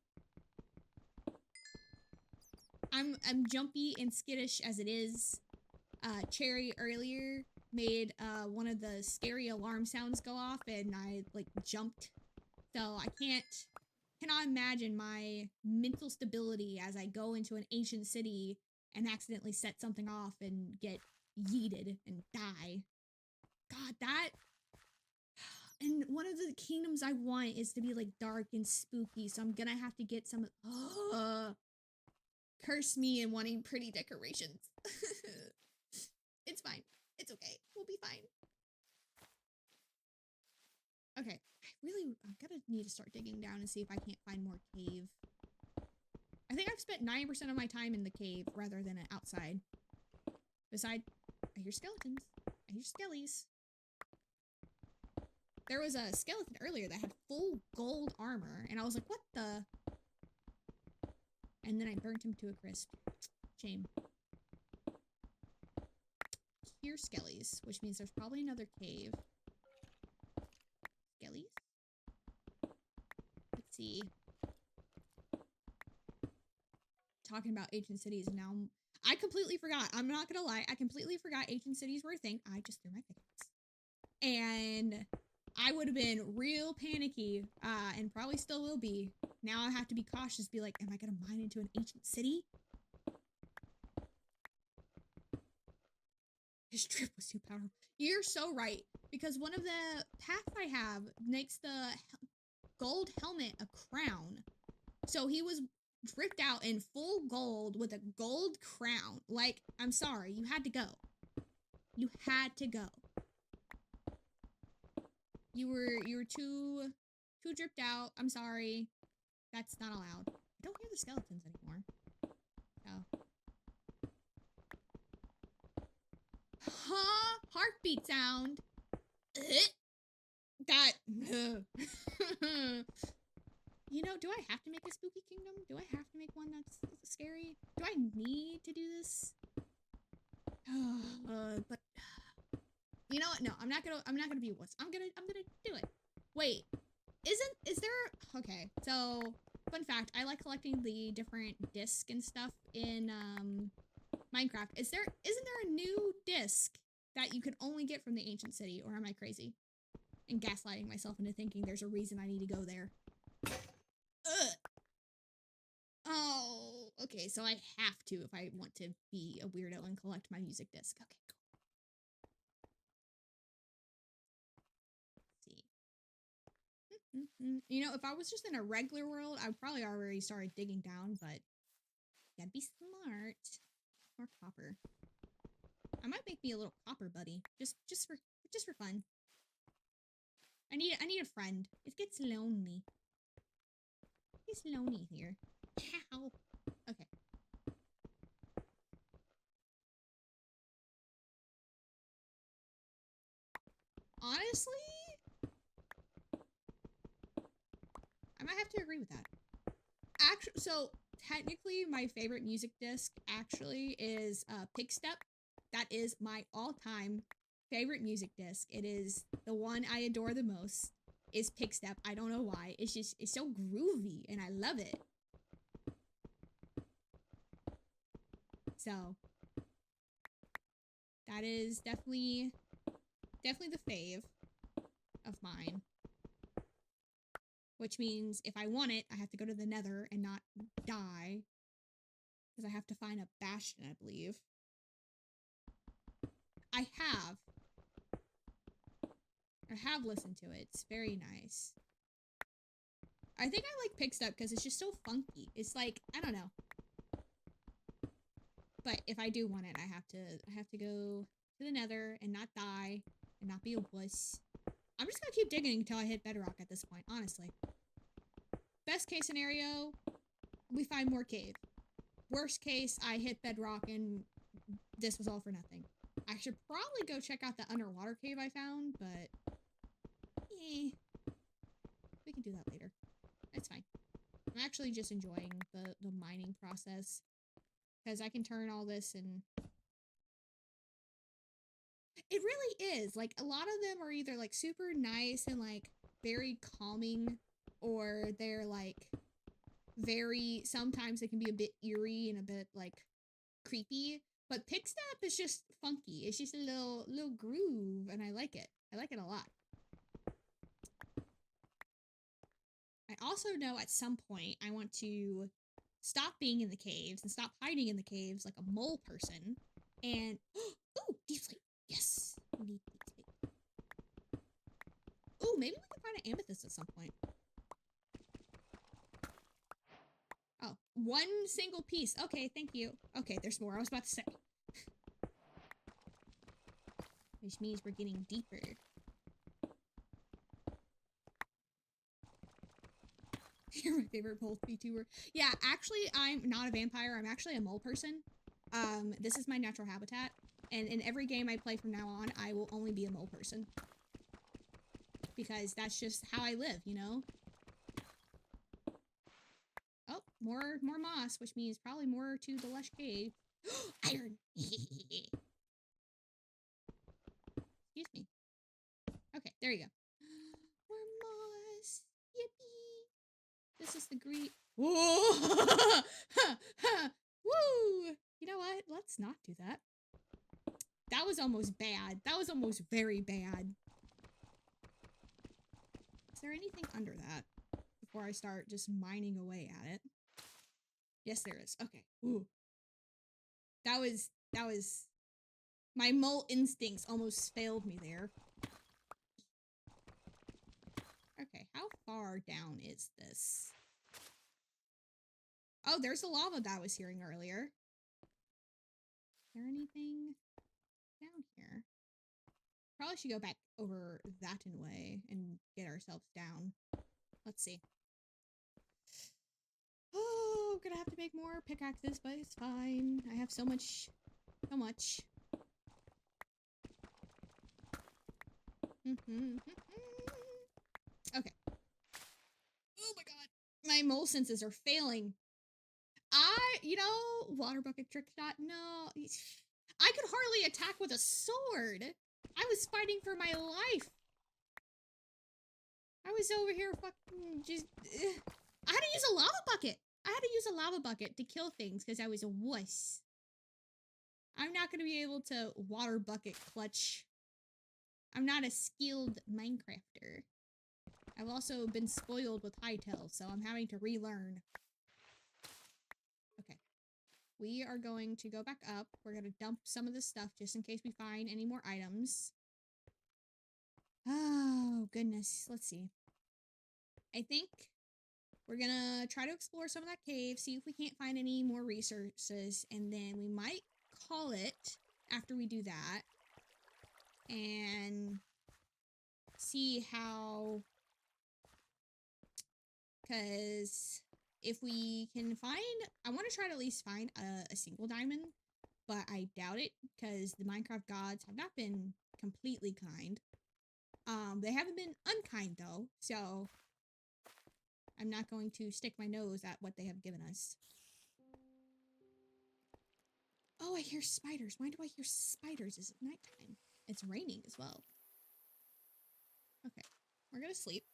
I'm jumpy and skittish as it is. Cherry earlier made one of the scary alarm sounds go off and I like jumped. So I cannot imagine my mental stability as I go into an ancient city and accidentally set something off and get yeeted and die. God, that... And one of the kingdoms I want is to be like dark and spooky, so I'm gonna have to get some... Curse me and wanting pretty decorations. It's fine. It's okay. We'll be fine. Okay. I'm gonna need to start digging down and see if I can't find more cave. I think I've spent 90% of my time in the cave rather than outside. Besides, I hear skeletons. I hear skellies. There was a skeleton earlier that had full gold armor, and I was like, what the? And then I burnt him to a crisp. Shame. Hear skellies, which means there's probably another cave. Skellies? Let's see. Talking about ancient cities now. I completely forgot. I'm not gonna lie. I completely forgot ancient cities were a thing. I just threw my pickaxe. And I would have been real panicky, and probably still will be. Now I have to be cautious, be like, am I gonna mine into an ancient city? His drip was too powerful. You're so right, because one of the paths I have makes the gold helmet a crown. So he was dripped out in full gold with a gold crown. Like, I'm sorry, you had to go. You had to go. You were too dripped out. I'm sorry. That's not allowed. I don't hear the skeletons anymore. Oh. Huh? Heartbeat sound. That. You know, do I have to make a spooky kingdom? Do I have to make one that's scary? Do I need to do this? But you know what? No, I'm not gonna be a wuss. I'm gonna do it. Wait, is there? Okay, so fun fact: I like collecting the different discs and stuff in Minecraft. Isn't there a new disc that you could only get from the ancient city, or am I crazy and gaslighting myself into thinking there's a reason I need to go there? Ugh. Oh, okay, so I have to if I want to be a weirdo and collect my music disc. Okay, cool. Let's see. You know, if I was just in a regular world, I'd probably already started digging down, but you gotta be smart. More copper. I might make me a little copper buddy, just for fun. I need a friend. It gets lonely. It's lonely here. Ow. Okay. Honestly, I might have to agree with that. Actually, so technically my favorite music disc actually is Pig Step. That is my all-time favorite music disc. It is the one I adore the most. Is Pig Step. I don't know why. It's so groovy and I love it. So that is definitely the fave of mine. Which means if I want it, I have to go to the Nether and not die. Because I have to find a bastion, I believe. I have listened to it. It's very nice. I think I like Pig Step because it's just so funky. It's like, I don't know. But if I do want it, I have to go to the Nether and not die and not be a wuss. I'm just gonna keep digging until I hit bedrock at this point, honestly. Best case scenario, we find more cave. Worst case, I hit bedrock and this was all for nothing. I should probably go check out the underwater cave I found, but we can do that later. It's fine. I'm actually just enjoying the mining process because I can turn all this and it really is. Like, a lot of them are either like super nice and like very calming, or they're like very, sometimes they can be a bit eerie and a bit like creepy. But Pig Step is just funky. It's just a little groove, and I like it. I like it a lot. I also know at some point I want to stop being in the caves and stop hiding in the caves like a mole person. And ooh, deep sleep. Yes, we need deep sleep. Ooh, maybe we can find an amethyst at some point. Oh, one single piece. Okay, thank you. Okay, there's more. I was about to say. Which means we're getting deeper. You're my favorite mole VTuber. Yeah, actually, I'm not a vampire. I'm actually a mole person. This is my natural habitat. And in every game I play from now on, I will only be a mole person. Because that's just how I live, you know? Oh, more moss, which means probably more to the lush cave. Iron! Excuse me. Okay, there you go. More moss! Yippee! This is the green. Whoa! Woo! You know what? Let's not do that. That was almost bad. That was almost very bad. Is there anything under that before I start just mining away at it? Yes, there is. Okay. Ooh. That was my mole instincts almost failed me there. Okay, how far down is this? Oh, there's the lava that I was hearing earlier. Is there anything down here? Probably should go back over that way and get ourselves down. Let's see. Oh, gonna have to make more pickaxes, but it's fine. I have so much. Okay. Oh my god. My mole senses are failing. You know, water bucket trick shot. No. I could hardly attack with a sword. I was fighting for my life. I was over here fucking just... I had to use a lava bucket. I had to use a lava bucket to kill things because I was a wuss. I'm not going to be able to water bucket clutch. I'm not a skilled Minecrafter. I've also been spoiled with Hytale, so I'm having to relearn. Okay. We are going to go back up. We're going to dump some of this stuff just in case we find any more items. Oh, goodness. Let's see. I think we're gonna try to explore some of that cave, see if we can't find any more resources, and then we might call it after we do that. And see how... Because if we can find... I want to try to at least find a single diamond, but I doubt it, because the Minecraft gods have not been completely kind. They haven't been unkind, though, so... I'm not going to stick my nose at what they have given us. Oh, I hear spiders. Why do I hear spiders? Is it nighttime? It's raining as well. Okay, we're gonna sleep.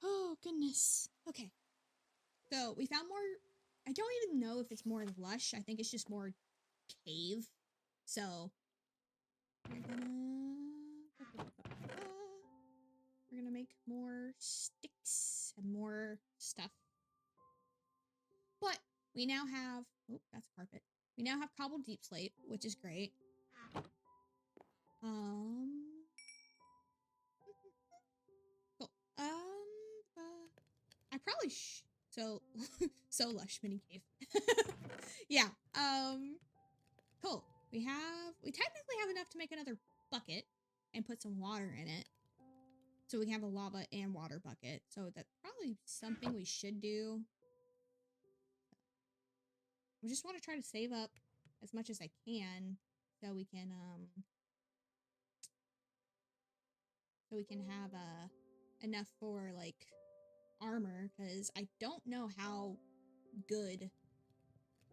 Oh, goodness. Okay. So we found more. I don't even know if it's more lush. I think it's just more cave. So we're gonna make more sticks and more stuff. But we now have, oh, that's carpet. We now have cobbled deep slate, which is great. Cool. I probably so lush mini cave. Yeah. Cool. We technically have enough to make another bucket and put some water in it. So we can have a lava and water bucket. So that's probably something we should do. I just want to try to save up as much as I can so we can have enough for like armor, because I don't know how good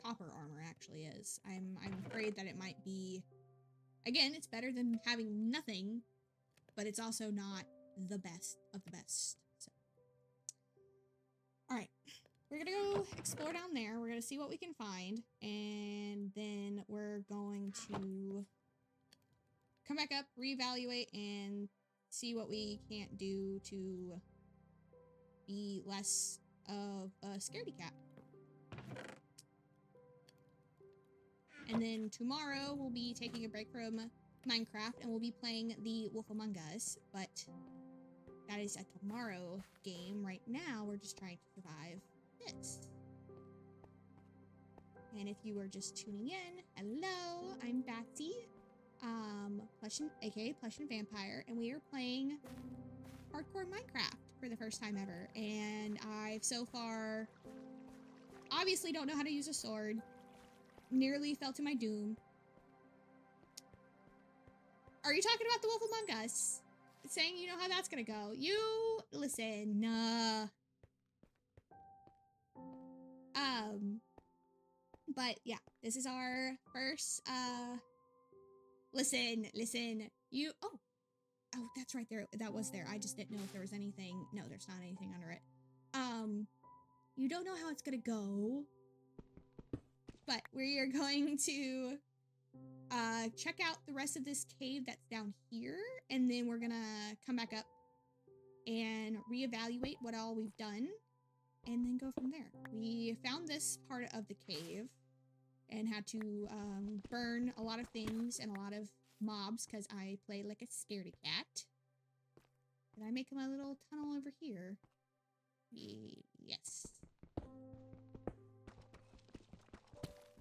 copper armor actually is. I'm afraid that it might be, again, it's better than having nothing, but it's also not the best of the best. So all right, we're gonna go explore down there. We're gonna see what we can find, and then we're going to come back up, reevaluate, and see what we can't do to be less of a scaredy cat. And then tomorrow we'll be taking a break from Minecraft and we'll be playing the Wolf Among Us, but that is a tomorrow game. Right now we're just trying to survive this. And if you are just tuning in, hello, I'm Batsy, aka Plush and Vampire, and we are playing hardcore Minecraft for the first time ever. And I've so far obviously don't know how to use a sword. Nearly fell to my doom. Are you talking about the Wolf Among Us? Saying you know how that's gonna go. You listen, but yeah, this is our first, listen, you, oh, that's right there, that was there. I just didn't know if there was anything. No, there's not anything under it. You don't know how it's gonna go, but we are going to check out the rest of this cave that's down here, and then we're gonna come back up and reevaluate what all we've done, and then go from there. We found this part of the cave and had to burn a lot of things and a lot of mobs because I play like a scaredy cat. Did I make my little tunnel over here? Yes.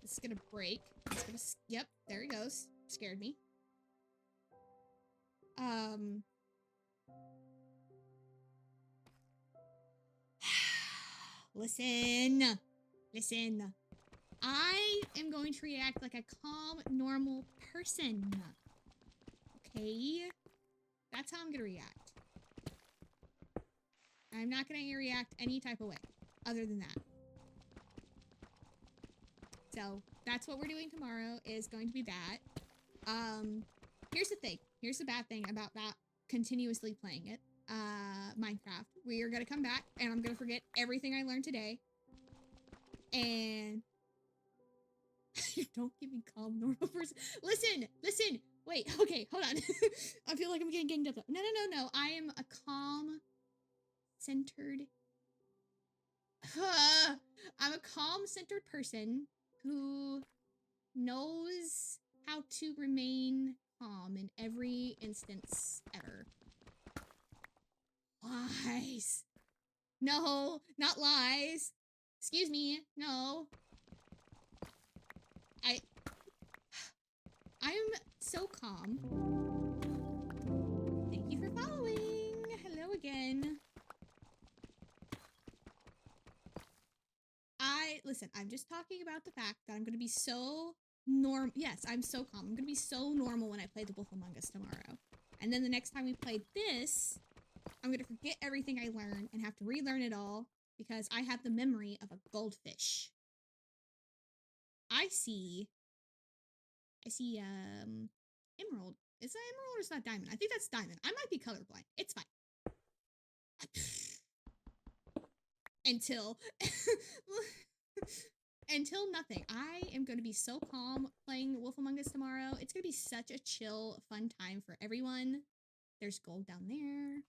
This is gonna break. It's gonna, yep, there he goes. Scared me. Listen. I am going to react like a calm, normal person. Okay? That's how I'm gonna react. I'm not gonna react any type of way other than that. So that's what we're doing tomorrow, is going to be that. Here's the thing. Here's the bad thing about that continuously playing it. Minecraft. We are gonna come back and I'm gonna forget everything I learned today. And don't give me calm, normal person. Listen. Wait, okay, hold on. I feel like I'm getting ganged up. No. I am a calm, centered. I'm a calm, centered person who knows how to remain calm in every instance ever. Lies. No, not lies. Excuse me. No. I'm so calm. Thank you for following. Hello again. Listen, I'm just talking about the fact that I'm going to be so normal. Yes, I'm so calm. I'm going to be so normal when I play the Wolf Among Us tomorrow. And then the next time we play this, I'm going to forget everything I learned and have to relearn it all because I have the memory of a goldfish. I see, emerald. Is that emerald or is that diamond? I think that's diamond. I might be colorblind. It's fine. Until until nothing. I am going to be so calm playing Wolf Among Us tomorrow. It's going to be such a chill, fun time for everyone. There's gold down there.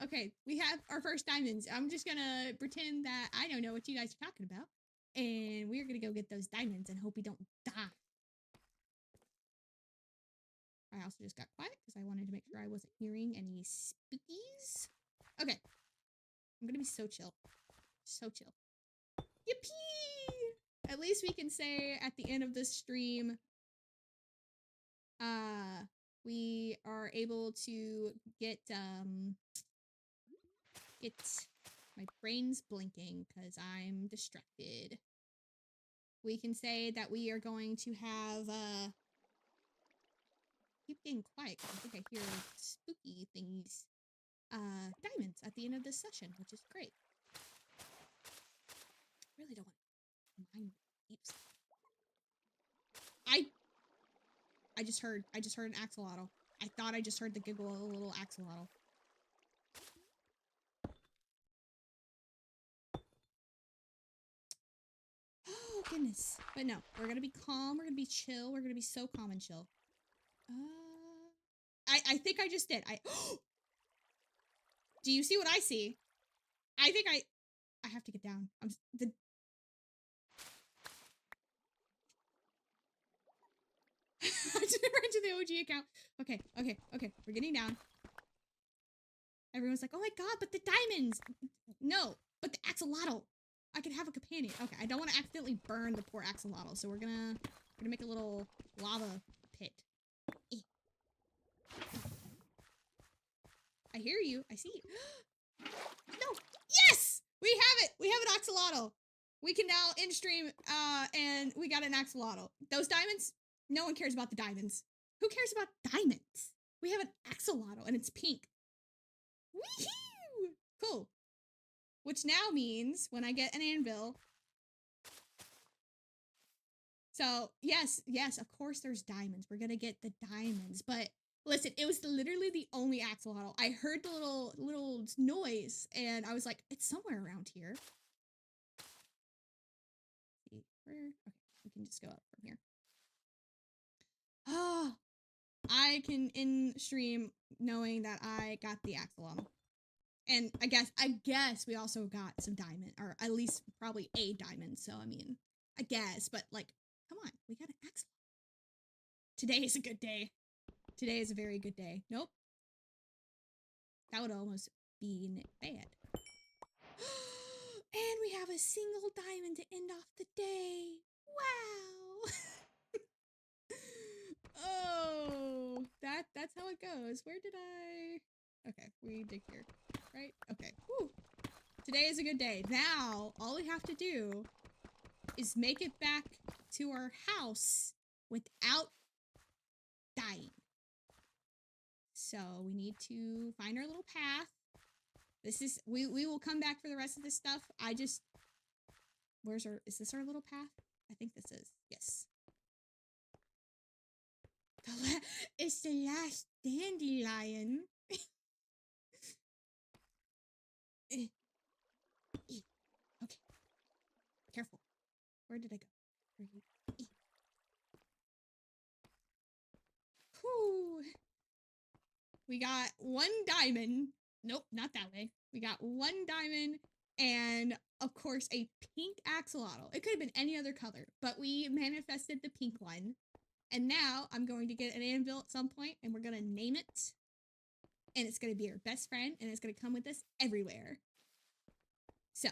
Okay, we have our first diamonds. I'm just gonna pretend that I don't know what you guys are talking about. And we're gonna go get those diamonds and hope we don't die. I also just got quiet because I wanted to make sure I wasn't hearing any spookies. Okay. I'm gonna be so chill. So chill. Yippee! At least we can say at the end of this stream, we are able to get my brain's blinking because I'm distracted. We can say that we are going to have keep getting quiet because I think I hear spooky things. Diamonds at the end of this session, which is great. I really don't want to mind peeps. I just heard an axolotl. I thought I just heard the giggle of a little axolotl. Oh goodness. But no, we're gonna be calm, we're gonna be chill, we're gonna be so calm and chill. I think I just did. Do you see what I see? I think I have to get down. Ran to the OG account. Okay. We're getting down. Everyone's like, oh my god, but the diamonds. No, but the axolotl. I could have a companion. Okay, I don't want to accidentally burn the poor axolotl, so we're gonna make a little lava pit. I hear you. I see you. No. Yes! We have it. We have an axolotl. We can now in stream, and we got an axolotl. Those diamonds? No one cares about the diamonds. Who cares about diamonds? We have an axolotl, and it's pink. Woohoo! Cool. Which now means when I get an anvil. So, yes, of course there's diamonds. We're gonna get the diamonds. But listen, it was literally the only axolotl. I heard the little noise, and I was like, it's somewhere around here. See, where? Okay, we can just go up from here. Oh, I can in stream knowing that I got the axolotl. And I guess we also got some diamond, or at least probably a diamond. So, I mean, I guess, but like, come on, we got an axolotl. Today is a good day. Today is a very good day. Nope. That would almost be bad. And we have a single diamond to end off the day. Wow. Oh, that's how it goes. Where did I... Okay, we dig here, right? Okay. Whew. Today is a good day. Now, all we have to do is make it back to our house without dying. So we need to find our little path. This is, we will come back for the rest of this stuff. Is this our little path? I think this is, yes. It's the last dandelion. Okay. Careful. Where did I go? Whew. We got one diamond. Nope, not that way. We got one diamond and, of course, a pink axolotl. It could have been any other color, but we manifested the pink one. And now I'm going to get an anvil at some point, and we're going to name it. And it's going to be our best friend, and it's going to come with us everywhere. So,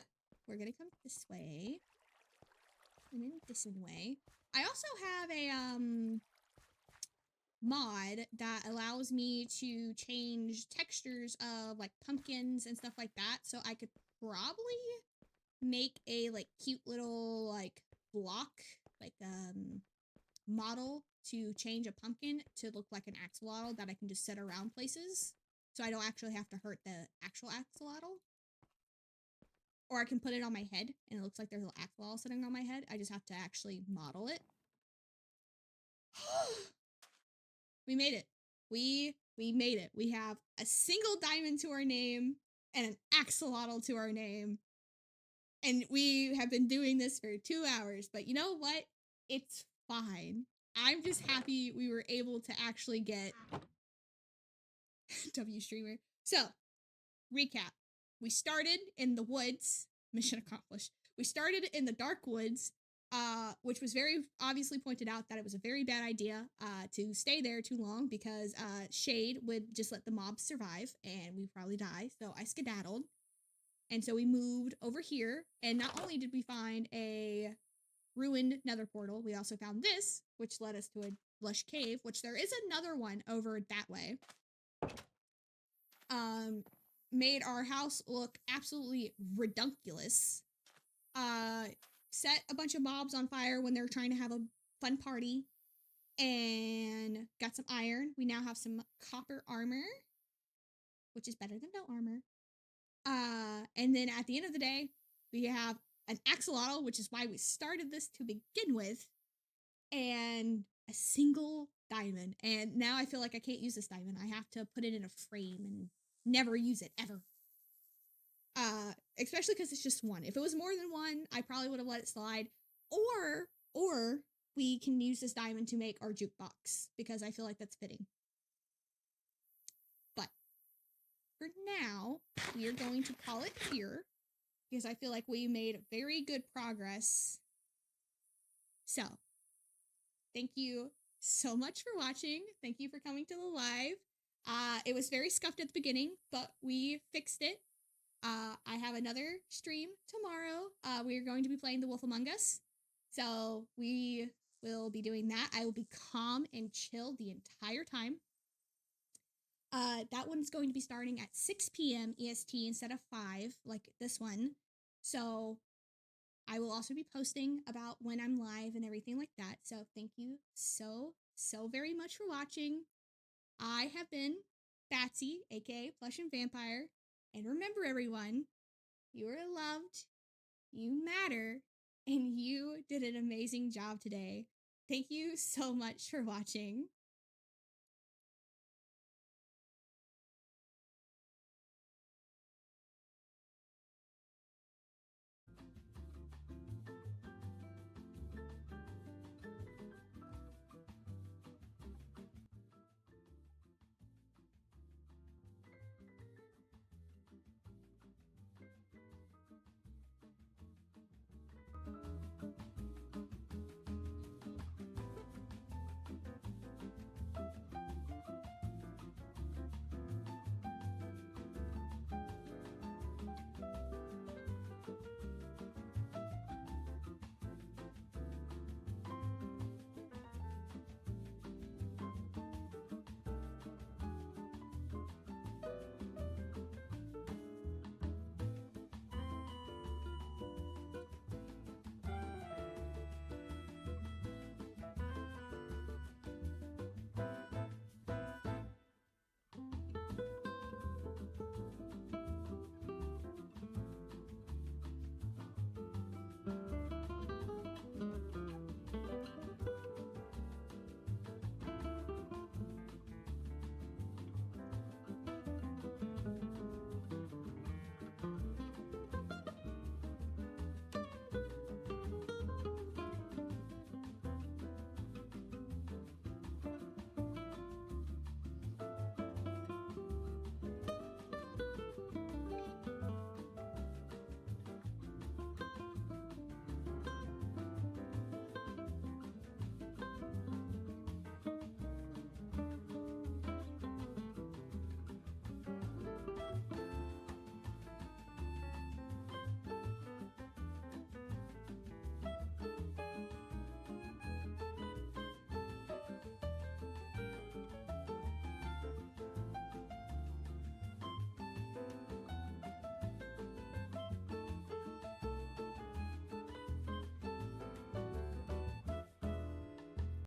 we're going to come this way. And then this way. I also have a, mod that allows me to change textures of like pumpkins and stuff like that, so I could probably make a like cute little like block like model to change a pumpkin to look like an axolotl that I can just set around places. so I don't actually have to hurt the actual axolotl. Or I can put it on my head, and it looks like there's a little axolotl sitting on my head. I just have to actually model it. We made it. We made it. We have a single diamond to our name and an axolotl to our name. And we have been doing this for 2 hours, but you know what? It's fine. I'm just happy we were able to actually get W streamer. So, recap. We started in the woods. Mission accomplished. We started in the dark woods, which was very obviously pointed out that it was a very bad idea to stay there too long because shade would just let the mobs survive and we'd probably die. So I skedaddled. And so we moved over here. And not only did we find a ruined nether portal, we also found this, which led us to a lush cave, which there is another one over that way. Made our house look absolutely redunculous. Set a bunch of mobs on fire when they're trying to have a fun party. And got some iron. We now have some copper armor, which is better than no armor. And then at the end of the day, we have an axolotl, which is why we started this to begin with, and a single diamond. And now I feel like I can't use this diamond. I have to put it in a frame and never use it ever. Especially because it's just one. If it was more than one, I probably would have let it slide. Or we can use this diamond to make our jukebox because I feel like that's fitting. But for now, we are going to call it here because I feel like we made very good progress. So, thank you so much for watching. Thank you for coming to the live. It was very scuffed at the beginning, but we fixed it. I have another stream tomorrow. We are going to be playing The Wolf Among Us. So we will be doing that. I will be calm and chill the entire time. That one's going to be starting at 6 p.m. EST instead of 5, like this one. So I will also be posting about when I'm live and everything like that. So thank you so very much for watching. I have been Batsy, aka Plush and Vampire. And remember, everyone, you are loved, you matter, and you did an amazing job today. Thank you so much for watching.